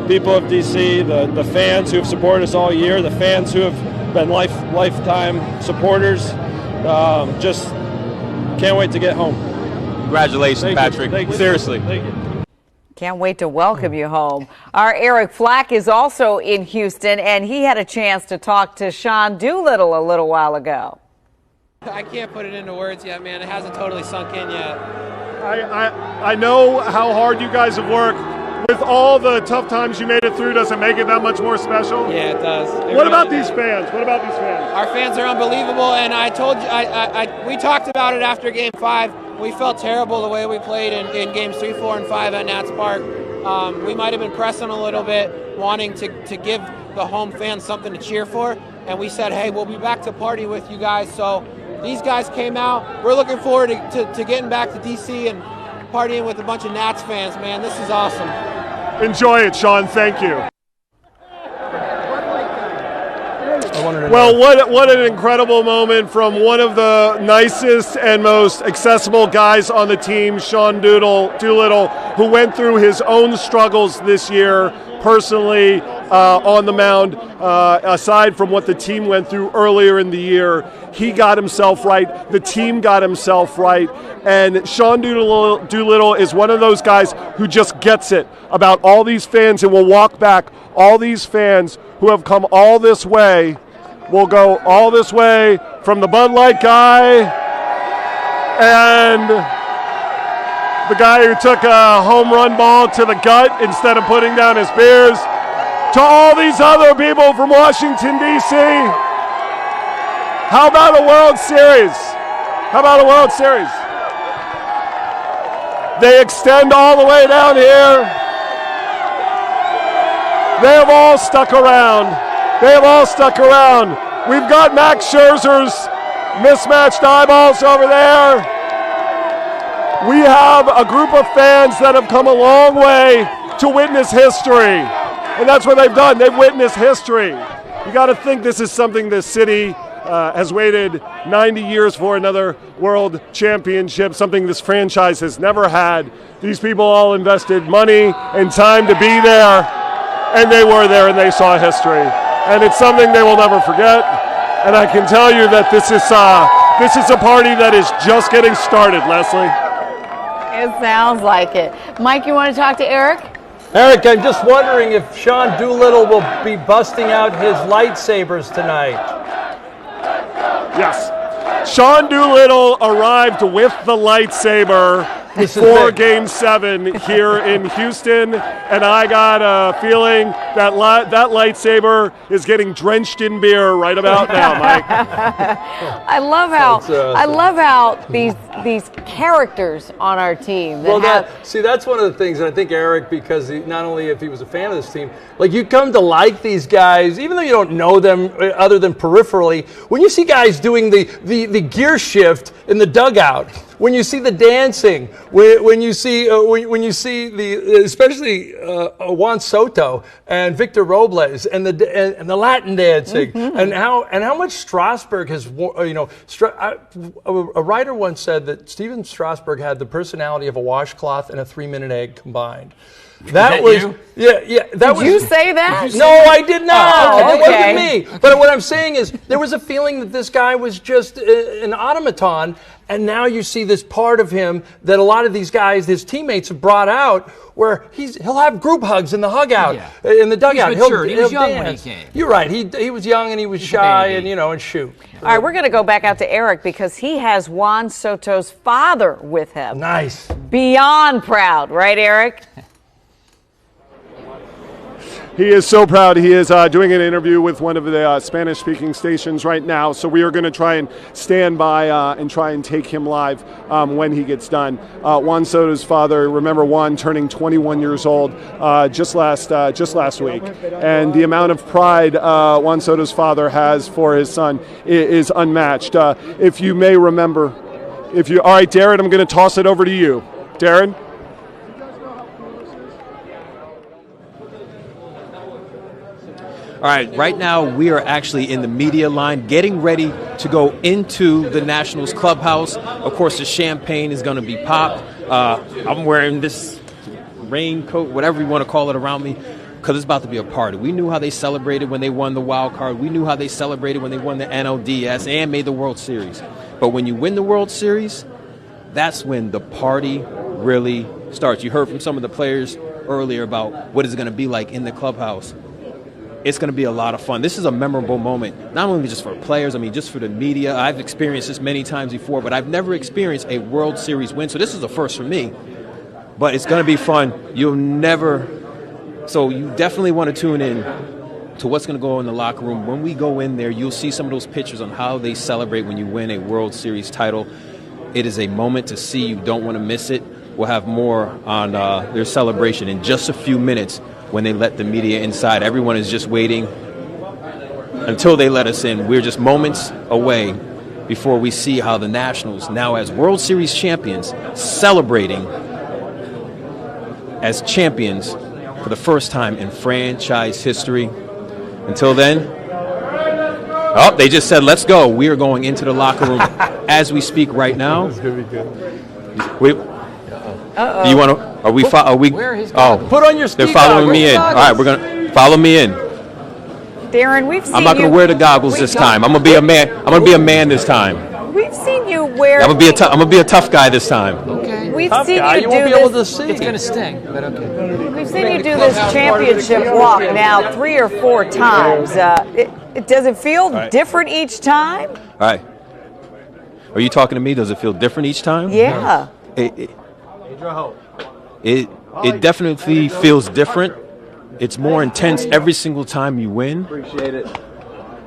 people of DC, the fans who have supported us all year, the fans who have been lifetime supporters. Just can't wait to get home. Congratulations, Patrick. Seriously. Thank you. Can't wait to welcome you home. Our Eric Flack is also in Houston, and he had a chance to talk to Sean Doolittle a little while ago. I can't put it into words yet, man. It hasn't totally sunk in yet. I know how hard you guys have worked. With all the tough times you made it through, does it make it that much more special? Yeah, it does. What about these fans? What about these fans? Our fans are unbelievable, and I told you, we talked about it after Game 5. We felt terrible the way we played in Games 3, 4, and 5 at Nats Park. We might have been pressing a little bit, wanting to give the home fans something to cheer for, and we said, hey, we'll be back to party with you guys. So these guys came out. We're looking forward to getting back to D.C. and partying with a bunch of Nats fans, man. This is awesome. Enjoy it, Sean. Thank you. Well, what an incredible moment from one of the nicest and most accessible guys on the team, Sean Doolittle, who went through his own struggles this year personally on the mound. Aside from what the team went through earlier in the year, he got himself right. The team got himself right. And Sean Doolittle is one of those guys who just gets it about all these fans and will walk back. All these fans who have come all this way will go all this way from the Bud Light guy and the guy who took a home run ball to the gut instead of putting down his beers, to all these other people from Washington, D.C. How about a World Series? How about a World Series? They extend all the way down here. They have all stuck around. They have all stuck around. We've got Max Scherzer's mismatched eyeballs over there. We have a group of fans that have come a long way to witness history. And that's what they've done. They've witnessed history. You got to think this is something this city has waited 90 years for, another world championship, something this franchise has never had. These people all invested money and time to be there, and they were there and they saw history. And it's something they will never forget. And I can tell you that this is a party that is just getting started, Leslie. It sounds like it. Mike, you want to talk to Eric? Eric, I'm just wondering if Sean Doolittle will be busting out his lightsabers tonight. Yes. Sean Doolittle arrived with the lightsaber for Game 7 here in Houston, and I got a feeling that that lightsaber is getting drenched in beer right about now, Mike. I love how these characters on our team. That's one of the things, and I think Eric, because not only if he was a fan of this team, like you come to like these guys, even though you don't know them other than peripherally, when you see guys doing the gear shift in the dugout, when you see the dancing, when you see especially Juan Soto and Victor Robles and the Latin dancing, and how much Strasburg has, a writer once said that Steven Strasburg had the personality of a washcloth and a 3-minute egg combined. That was you? Yeah. Did you say that? No, I did not. Oh, okay. It wasn't me. Okay. But what I'm saying is, there was a feeling that this guy was just an automaton, and now you see this part of him that a lot of these guys, his teammates, have brought out, where he'll have group hugs in the in the dugout. He was young dance. when he came. You're right. He was young and he was shy and shoot. All right, we're going to go back out to Eric because he has Juan Soto's father with him. Nice. Beyond proud, right, Eric? He is so proud. He is doing an interview with one of the Spanish-speaking stations right now, so we are going to try and stand by and try and take him live when he gets done. Juan Soto's father, remember Juan turning 21 years old just last week, and the amount of pride Juan Soto's father has for his son is unmatched. If you may remember, all right, Darren, I'm going to toss it over to you. Darren? All right, right now we are actually in the media line getting ready to go into the Nationals clubhouse. Of course, the champagne is going to be popped. I'm wearing this raincoat, whatever you want to call it, around me, because it's about to be a party. We knew how they celebrated when they won the wild card. We knew how they celebrated when they won the NLDS and made the World Series. But when you win the World Series, that's when the party really starts. You heard from some of the players earlier about what it's going to be like in the clubhouse. It's going to be a lot of fun. This is a memorable moment, not only just for players, just for the media. I've experienced this many times before, but I've never experienced a World Series win. So this is a first for me, but it's going to be fun. So you definitely want to tune in to what's going to go in the locker room. When we go in there, you'll see some of those pictures on how they celebrate when you win a World Series title. It is a moment to see. You don't want to miss it. We'll have more on their celebration in just a few minutes. When they let the media inside, everyone is just waiting until they let us in. We're just moments away before we see how the Nationals, now as World Series champions, celebrating as champions for the first time in franchise history. Until then, they just said, let's go. We are going into the locker room as we speak right now. It's going to be good. Do you want to? Are we? Put on your speaker. They're following me in. All right, we're gonna follow me in. Darren, we've seen I'm not gonna wear the goggles this time. I'm gonna be a man. I'm gonna be a man this time. We've seen you wear. I'm gonna be a tough guy this time. Okay. We've tough seen guy. you won't do be able this. to see. It's going to sting, but okay. We've seen you do this championship walk now 3 or 4 times. Does it feel different each time? All right. Are you talking to me? Does it feel different each time? Yeah. It definitely feels different. It's more intense every single time you win. Appreciate it.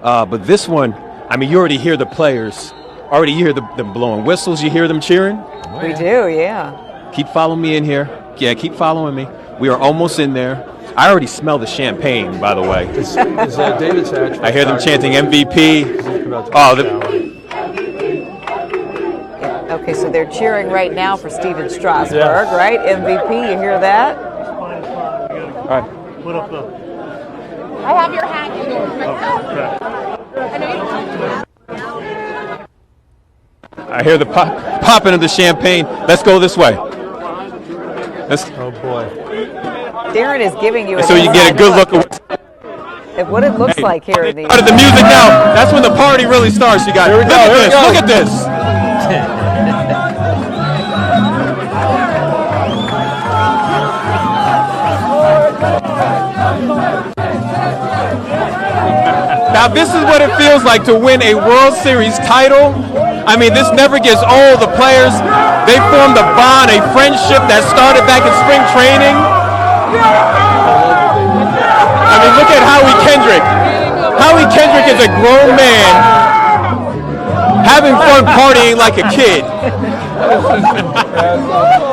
But this one, you already hear the players. Already hear them blowing whistles. You hear them cheering. We do, yeah. Keep following me in here. Yeah, keep following me. We are almost in there. I already smell the champagne, by the way. Is David Satch? I hear them chanting MVP. Okay, so they're cheering right now for Steven Strasburg, right? MVP, you hear that? All right. Put up the. I have your hat in yours. I know you don't have I hear the popping of the champagne. Let's go this way. Oh boy. Darren is giving you so you get a good look at what it looks like here in the. The music now. That's when the party really starts. You guys. Look at this. Now this is what it feels like to win a World Series title. This never gets old. The players, they formed a bond, a friendship that started back in spring training. Look at Howie Kendrick. Howie Kendrick is a grown man having fun partying like a kid.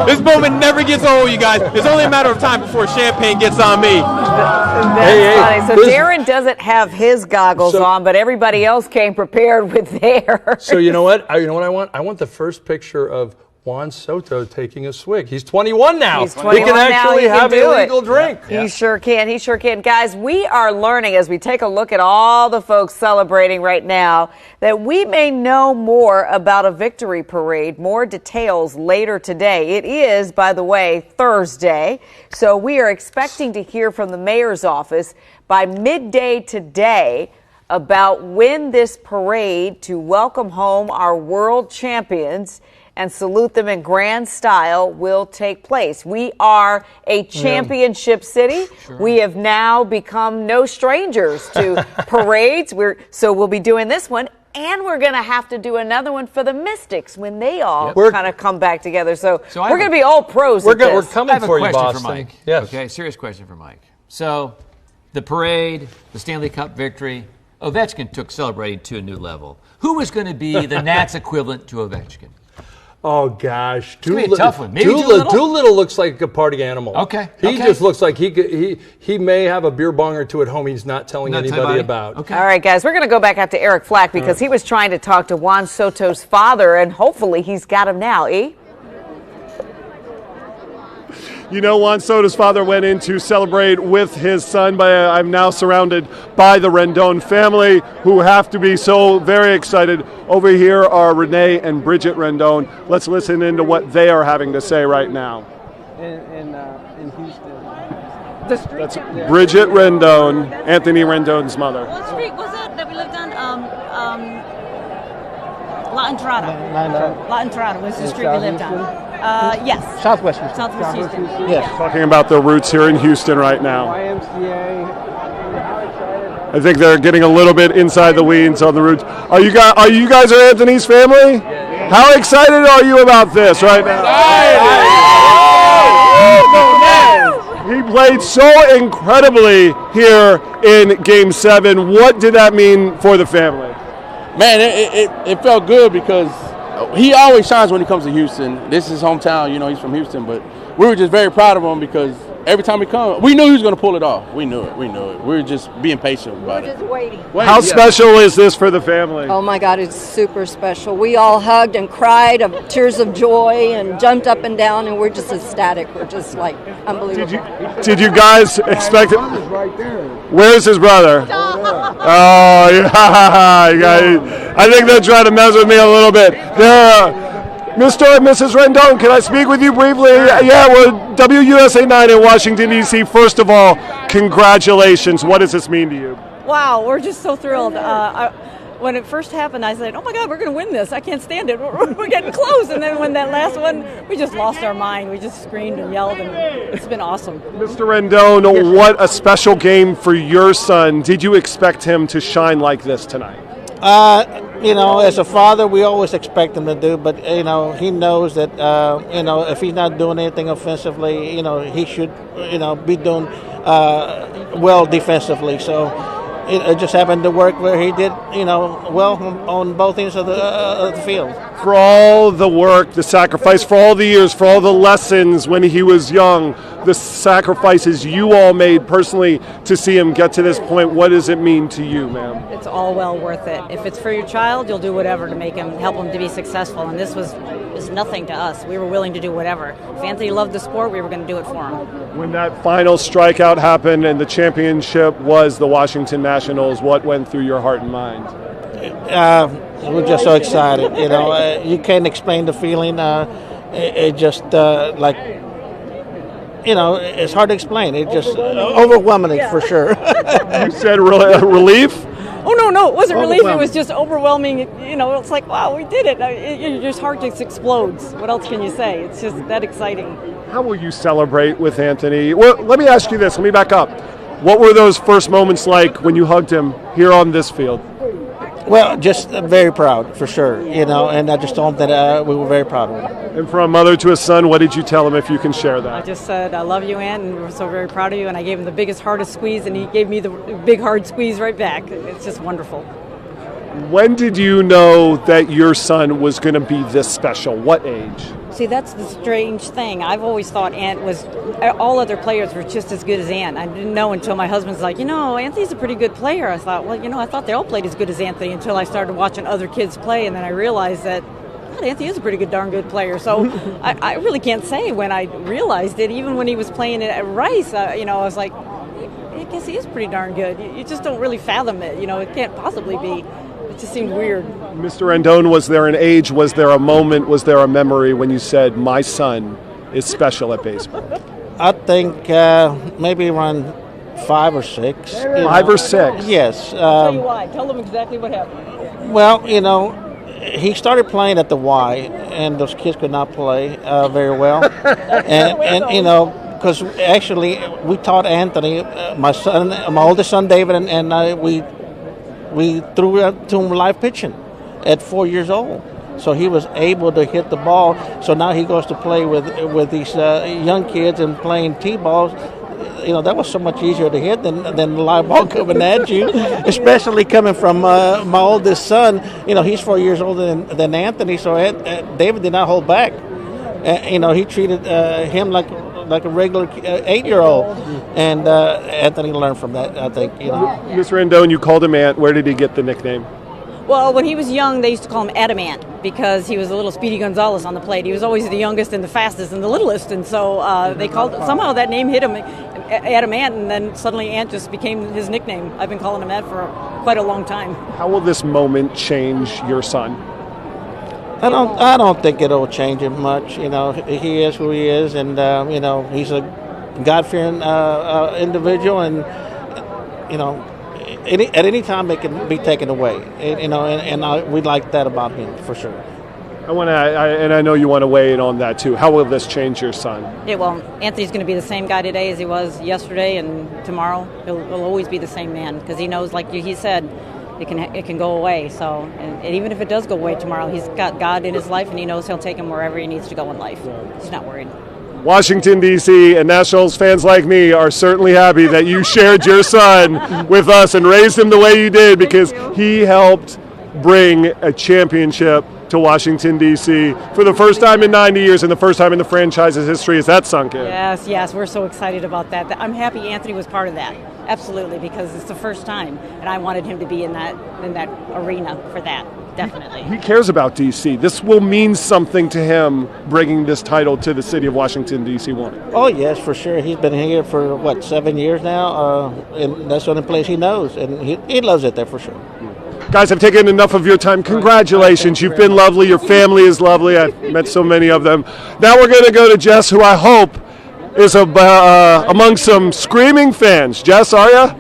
This moment never gets old, you guys. It's only a matter of time before champagne gets on me. That's funny. So Darren doesn't have his goggles on, but everybody else came prepared with theirs. So you know what? You know what I want? I want the first picture of Juan Soto taking a swig. He's 21 now. He's 21 he can actually have a legal drink. Yeah. He sure can. He sure can. Guys, we are learning as we take a look at all the folks celebrating right now that we may know more about a victory parade, more details later today. It is, by the way, Thursday. So we are expecting to hear from the mayor's office by midday today about when this parade to welcome home our world champions and salute them in grand style will take place. We are a championship city. Sure. We have now become no strangers to parades. So we'll be doing this one, and we're going to have to do another one for the Mystics when they all kind of come back together. So we're going to be all pros at this. We're coming for you, Boston. I have a question for Mike. Yes. Okay, serious question for Mike. So the parade, the Stanley Cup victory, Ovechkin took celebrating to a new level. Who is going to be the Nats equivalent to Ovechkin? Oh, gosh. Tough one. Maybe Doolittle looks like a party animal. Okay. He just looks like he may have a beer bong or two at home he's not telling anybody about. Okay. All right, guys, we're going to go back out to Eric Flack because he was trying to talk to Juan Soto's father, and hopefully he's got him now. You know, Juan Soto's father went in to celebrate with his son, but I'm now surrounded by the Rendon family who have to be so very excited. Over here are Renee and Bridget Rendon. Let's listen into what they are having to say right now. In Houston. That's Bridget Rendon, Anthony Rendon's mother. What street was it that we lived on? La Entrada. La Entrada was the street we lived on. Yes. Southwest Houston. Southwest Houston. Yes. Talking about their roots here in Houston right now. YMCA. I think they're getting a little bit inside the weeds on the roots. Are you guys Anthony's family? Yeah. How excited are you about this right now? He played so incredibly here in Game 7. What did that mean for the family? Man, it felt good because he always shines when he comes to Houston. This is his hometown, you know, he's from Houston, but we were just very proud of him because every time we come, we knew he was going to pull it off. We knew it. We were just being patient about it. Just waiting. How special is this for the family? Oh my God, it's super special. We all hugged and cried of tears of joy and jumped up and down, and we're just ecstatic. We're just like unbelievable. Did you guys expect it? Right there. Where's his brother? Oh, yeah. I think they're trying to mess with me a little bit. Mr. and Mrs. Rendon, can I speak with you briefly? Yeah, we're WUSA 9 in Washington, D.C. First of all, congratulations. What does this mean to you? Wow, we're just so thrilled. When it first happened, I said, oh, my God, we're going to win this. I can't stand it. We're getting close. And then when that last one, we just lost our mind. We just screamed and yelled, and it's been awesome. Mr. Rendon, what a special game for your son. Did you expect him to shine like this tonight? You know, as a father, we always expect him to do, but, you know, he knows that, you know, if he's not doing anything offensively, you know, he should, you know, be doing well defensively. So it just happened to work where he did, you know, well on both ends of the field. For all the work, the sacrifice, for all the years, for all the lessons when he was young, the sacrifices you all made personally to see him get to this point, what does it mean to you, ma'am? It's all well worth it. If it's for your child, you'll do whatever to make him, help him to be successful. And this was nothing to us. We were willing to do whatever. If Anthony loved the sport, we were going to do it for him. When that final strikeout happened and the championship was the Washington Nationals, what went through your heart and mind? We're just so excited. You know, you can't explain the feeling. It just like, you know, it's hard to explain. It just overwhelming for sure. You said relief? Oh, no, it wasn't relief. It was just overwhelming. You know, it's like, wow, we did it. Your heart just explodes. What else can you say? It's just that exciting. How will you celebrate with Anthony? Well, let me ask you this. Let me back up. What were those first moments like when you hugged him here on this field? Well, just very proud, for sure, you know, and I just told him that we were very proud of him. And from a mother to a son, what did you tell him, if you can share that? I just said, I love you, Aunt, and we're so very proud of you, and I gave him the biggest, hardest squeeze, and he gave me the big, hard squeeze right back. It's just wonderful. When did you know that your son was going to be this special? What age? See, that's the strange thing. I've always thought all other players were just as good as Ant. I didn't know until my husband's like, Anthony's a pretty good player. I thought, I thought they all played as good as Anthony until I started watching other kids play, and then I realized that Anthony is a pretty darn good player. So I really can't say when I realized it. Even when he was playing at Rice, I was like, I guess he is pretty darn good. You just don't really fathom it. It can't possibly be. It just seemed weird. Mr. Rendon, was there an age, was there a moment, was there a memory when you said, my son is special at baseball? I think maybe around 5 or 6. 5 or 6? Yes. I'll tell you why. Tell them exactly what happened. Well, he started playing at the Y, and those kids could not play very well. and because actually we taught Anthony, my oldest son David, and we threw to him live pitching at 4 years old. So he was able to hit the ball. So now he goes to play with these young kids and playing T-balls. That was so much easier to hit than the live ball coming at you, especially coming from my oldest son. He's 4 years older than Anthony, so David did not hold back. He treated him like a regular 8-year-old, and Anthony learned from that, I think. Mr. Rendon, you called him Ant. Where did he get the nickname? Well, when he was young, they used to call him Adamant because he was a little Speedy Gonzalez on the plate. He was always the youngest and the fastest and the littlest, and so they called. Somehow that name hit him, Adamant, and then suddenly Ant just became his nickname. I've been calling him that for quite a long time. How will this moment change your son? I don't think it'll change him much. He is who he is, and he's a God-fearing individual, and at any time it can be taken away. We like that about him for sure. I know you want to weigh in on that too. How will this change your son? Yeah, well, Anthony's going to be the same guy today as he was yesterday, and tomorrow he'll always be the same man because he knows, like he said, it can go away. So, and even if it does go away tomorrow, he's got God in his life, and he knows he'll take him wherever he needs to go in life. He's not worried. Washington, D.C., and Nationals fans like me are certainly happy that you shared your son with us and raised him the way you did, because he helped bring a championship to Washington, D.C. for the first time in 90 years and the first time in the franchise's history. Is that sunk in? Yes, we're so excited about that. I'm happy Anthony was part of that. Absolutely, because it's the first time, and I wanted him to be in that arena for that. Definitely. He cares about D.C. This will mean something to him, bringing this title to the city of Washington, D.C. one. Oh, yes, for sure. He's been here for, 7 years now, and that's the only place he knows, and he loves it there for sure. Guys, I've taken enough of your time. Congratulations. You've been lovely. Your family is lovely. I've met so many of them. Now we're going to go to Jess, who I hope is among some screaming fans. Jess, are you?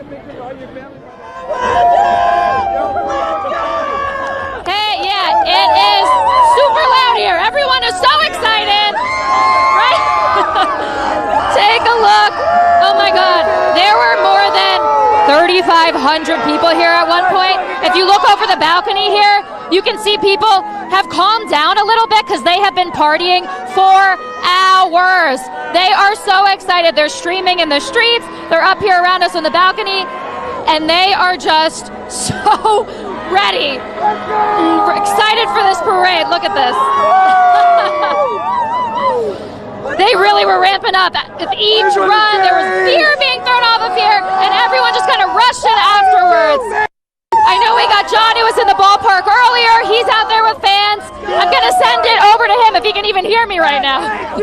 It is super loud here. Everyone is so excited, right? Take a look. Oh my God. There were more than 3,500 people here at one point. If you look over the balcony here, you can see people have calmed down a little bit because they have been partying for hours. They are so excited. They're streaming in the streets. They're up here around us on the balcony, and they are just so ready. We're excited for this parade. Look at this. They really were ramping up. With each run, there was beer being thrown off of here, and everyone just kind of rushed in afterwards. I know we got John, who was in the ballpark earlier. He's out there with fans. I'm going to send it over to him if he can even hear me right now.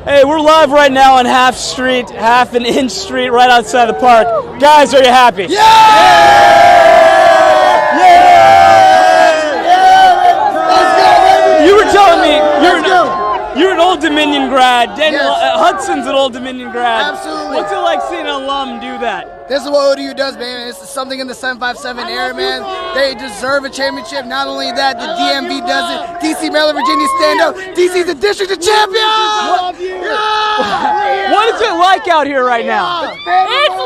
Hey, we're live right on half an inch street right outside the park. Guys, are you happy? You were telling me you're an Old Dominion grad. Daniel Hudson's an Old Dominion grad. Absolutely. What's it like seeing an alum do that? This is what ODU does, man. It's something in the 757 era, man. They deserve a championship. Not only that, the DMV does it. DC, Maryland, Virginia stand up. DC's the district of champions! What is it like out here right now? It's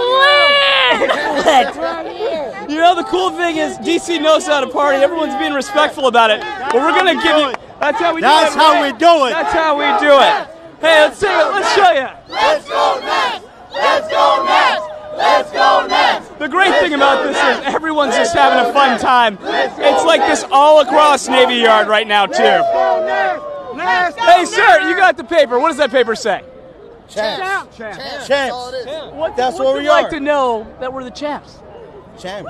lit! You know, the cool thing is DC knows how to party. Everyone's being respectful about it. But we're going to give you... That's how we do it. That's how we do it. That's how we do it. Hey, let's sing it. Let's show you. Let's go Nats! Let's go Nats! Let's go Nats! The great thing about this is everyone's just having a fun time. It's like this all across Navy Yard right now, too. Hey, sir, you got the paper. What does that paper say? Champs. Champs. That's what we like are. to know that we're the champs. Champs.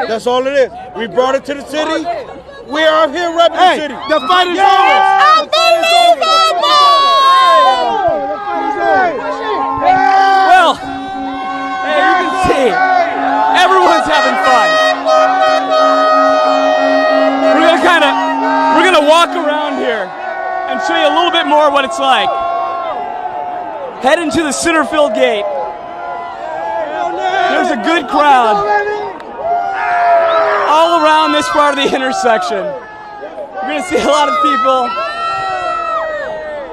That's all it is. We brought it to the city. We are here representing the city. The fight is Well, hey, you can see everyone's having fun. We're gonna walk around here and show you a little bit more of what it's like. Head into the center field gate. There's a good crowd all around this part of the intersection. You're going to see a lot of people.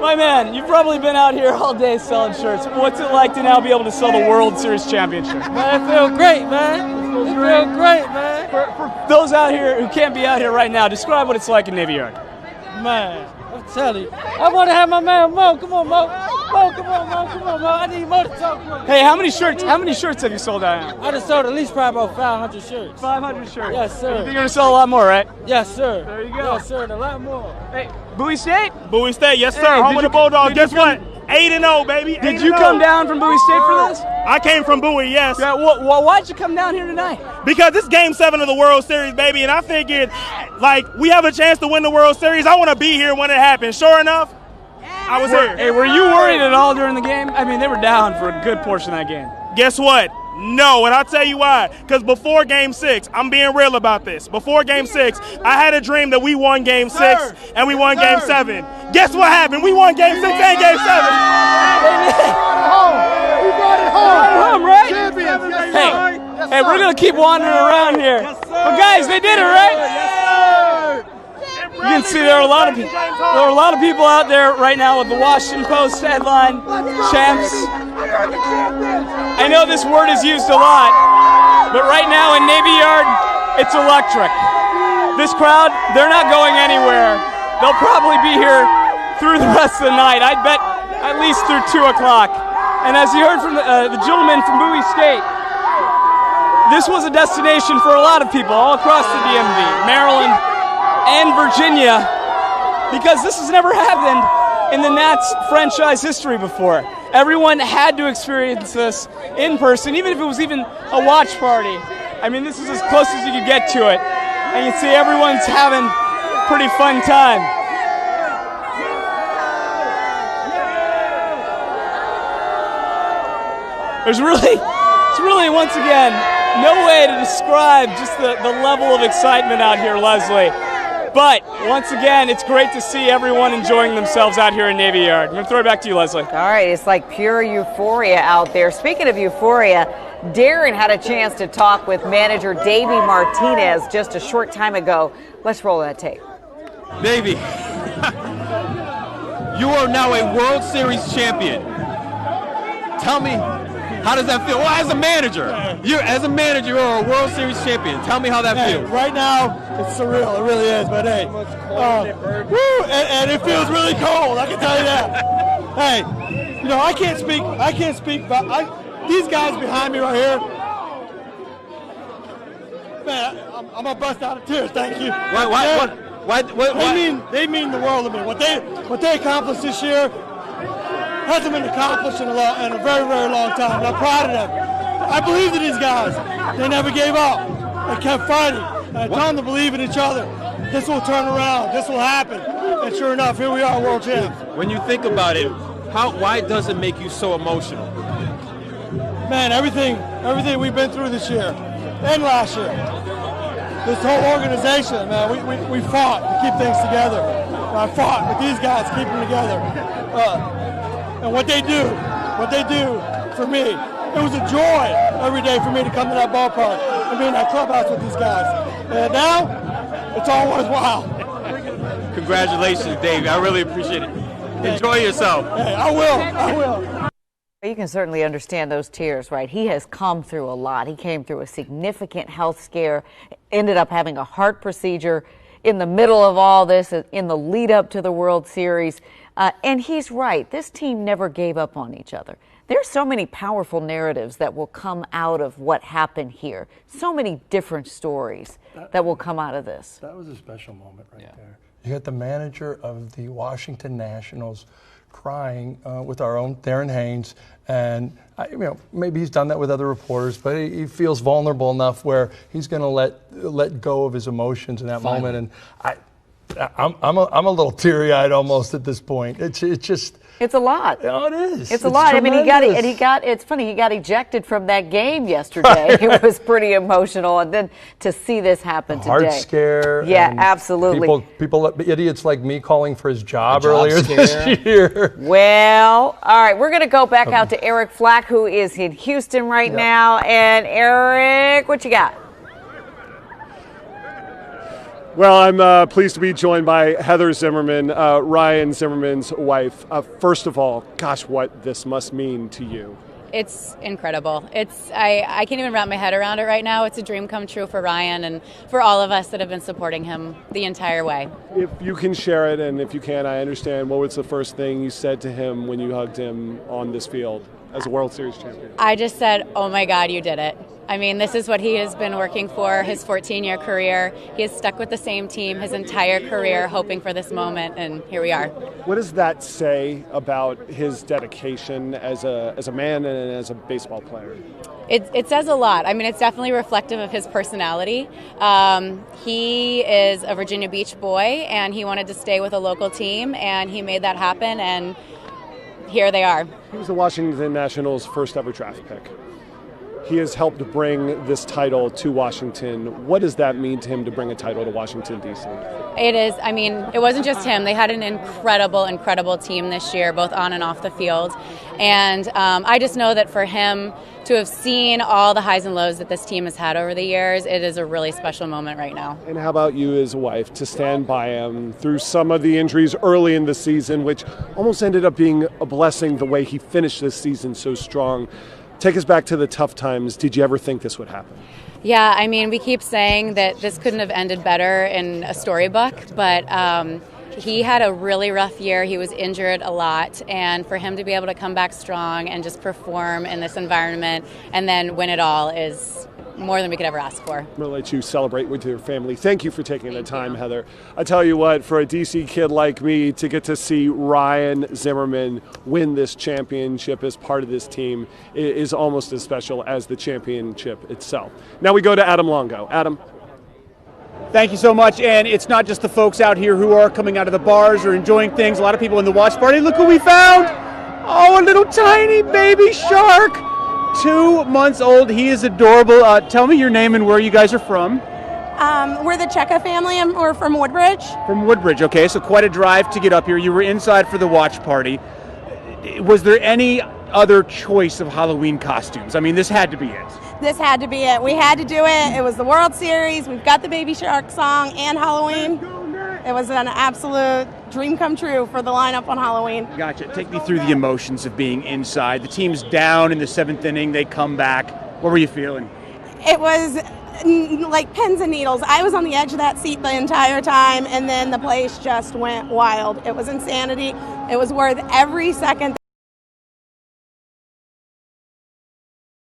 My man, you've probably been out here all day selling shirts. What's it like to now be able to sell the World Series championship? Man, it feels great, man. It feels great, man. For those out here who can't be out here right now, describe what it's like in Navy Yard. Man, I'm telling you. I want to have my man Mo. Come on, Mo. Mo, come on, Mo. Come on, Mo. I need Mo to talk. Come on. Hey, how many shirts have you sold out here? I just sold at least probably about 500 shirts. 500 shirts? Yes, sir. You think you're going to sell a lot more, right? Yes, sir. There you go. Yes, sir. A lot more. Hey, Bowie State? Bowie State, yes, sir. Hey, Home of the Bulldogs. Guess what? 8-0, baby. Did you come down from Bowie State for this? I came from Bowie, yes. Yeah, well, why'd you come down here tonight? Because it's Game 7 of the World Series, baby, and I figured, like, we have a chance to win the World Series. I want to be here when it happens. Sure enough, I was here. Hey, were you worried at all during the game? I mean, they were down for a good portion of that game. Guess what? No, and I'll tell you why. Because before Game 6, I'm being real about this. Before Game 6, I had a dream that we won Game 6 and we won Game 7. Guess what happened? We won Game 6 and Game 7. We brought it home. Right? Hey, we're going to keep wandering around here. But guys, they did it, right? You can see there are a lot of people. There are a lot of people out there right now with the Washington Post headline, "Champs." I know this word is used a lot, but right now in Navy Yard, it's electric. This crowd, they're not going anywhere. They'll probably be here through the rest of the night. I'd bet at least through 2 o'clock. And as you heard from the gentleman from Bowie State, this was a destination for a lot of people all across the DMV, Maryland, and Virginia, because this has never happened in the Nats franchise history before. Everyone had to experience this in person, even if it was even a watch party. I mean, this is as close as you could get to it. And you see everyone's having a pretty fun time. It's really, once again, no way to describe just the level of excitement out here, Leslie. But once again, it's great to see everyone enjoying themselves out here in Navy Yard. I'm going to throw it back to you, Leslie. All right, it's like pure euphoria out there. Speaking of euphoria, Darren had a chance to talk with manager Davey Martinez just a short time ago. Let's roll that tape. Davey, you are now a World Series champion. Tell me, how does that feel? Well, as a manager, you're a World Series champion. Tell me how that feels. Right now, it's surreal. It really is. But hey, and it feels really cold. I can tell you that. Hey, you know, I can't speak. But these guys behind me right here, man, I'm gonna bust out of tears. Thank you. Why? They mean the world to me. What they accomplished this year hasn't been accomplished in a very, very long time. And I'm proud of them. I believed in these guys. They never gave up. They kept fighting. And I told them to believe in each other. This will turn around. This will happen. And sure enough, here we are, world champs. When you think about it, why does it make you so emotional? Man, everything we've been through this year and last year. This whole organization, man, we fought to keep things together. I fought with these guys, keep them together. And what they do for me, it was a joy every day for me to come to that ballpark and be in that clubhouse with these guys. And now, it's all worthwhile. Congratulations, Dave. I really appreciate it. Enjoy yourself. Hey, I will. You can certainly understand those tears, right? He has come through a lot. He came through a significant health scare, ended up having a heart procedure in the middle of all this, in the lead up to the World Series. And he's right. This team never gave up on each other. There's so many powerful narratives that will come out of what happened here. So many different stories that will come out of this. That was a special moment there. You had the manager of the Washington Nationals crying with our own Darren Haynes, and maybe he's done that with other reporters, but he feels vulnerable enough where he's going to let go of his emotions in that moment. And I'm a little teary-eyed almost at this point. It's just. It's a lot. Oh, it is. It's a lot. Tremendous. I mean, it's funny, he got ejected from that game yesterday. It was pretty emotional. And then to see this happen today. Heart scare. Yeah, absolutely. People, idiots like me calling for his job earlier this year. Well, all right, we're going to go back out to Eric Flack, who is in Houston right now. And Eric, what you got? Well, I'm pleased to be joined by Heather Zimmerman, Ryan Zimmerman's wife. First of all, gosh, what this must mean to you. It's incredible. I can't even wrap my head around it right now. It's a dream come true for Ryan and for all of us that have been supporting him the entire way. If you can share it, and if you can, I understand, what was the first thing you said to him when you hugged him on this field as a World Series champion? I just said, oh my God, you did it. I mean, this is what he has been working for his 14-year career. He has stuck with the same team his entire career, hoping for this moment, and here we are. What does that say about his dedication as a man and as a baseball player? It says a lot. I mean, it's definitely reflective of his personality. He is a Virginia Beach boy, and he wanted to stay with a local team, and he made that happen, and here they are. He was the Washington Nationals' first ever draft pick. He has helped bring this title to Washington. What does that mean to him to bring a title to Washington, D.C.? It is. I mean, it wasn't just him. They had an incredible team this year, both on and off the field. And I just know that for him to have seen all the highs and lows that this team has had over the years, it is a really special moment right now. And how about you as a wife to stand by him through some of the injuries early in the season, which almost ended up being a blessing the way he finished this season so strong? Take us back to the tough times. Did you ever think this would happen? Yeah, I mean, we keep saying that this couldn't have ended better in a storybook, but he had a really rough year. He was injured a lot, and for him to be able to come back strong and just perform in this environment and then win it all is more than we could ever ask for. I'm going to let you celebrate with your family. Thank you for taking the time, Heather. I tell you what, for a DC kid like me to get to see Ryan Zimmerman win this championship as part of this team is almost as special as the championship itself. Now we go to Adam Longo. Adam. Thank you so much. And it's not just the folks out here who are coming out of the bars or enjoying things. A lot of people in the watch party. Look who we found. Oh, a little tiny baby shark. 2 months old. He is adorable. Tell me your name and where you guys are from. We're the Cheka family, and we're from Woodbridge. From Woodbridge, okay. So quite a drive to get up here. You were inside for the watch party. Was there any other choice of Halloween costumes? I mean, this had to be it. This had to be it. We had to do it. It was the World Series. We've got the Baby Shark song and Halloween. It was an absolute dream come true for the lineup on Halloween. Gotcha. Take me through the emotions of being inside. The team's down in the 7th inning. They come back. What were you feeling? It was like pins and needles. I was on the edge of that seat the entire time, and then the place just went wild. It was insanity. It was worth every second.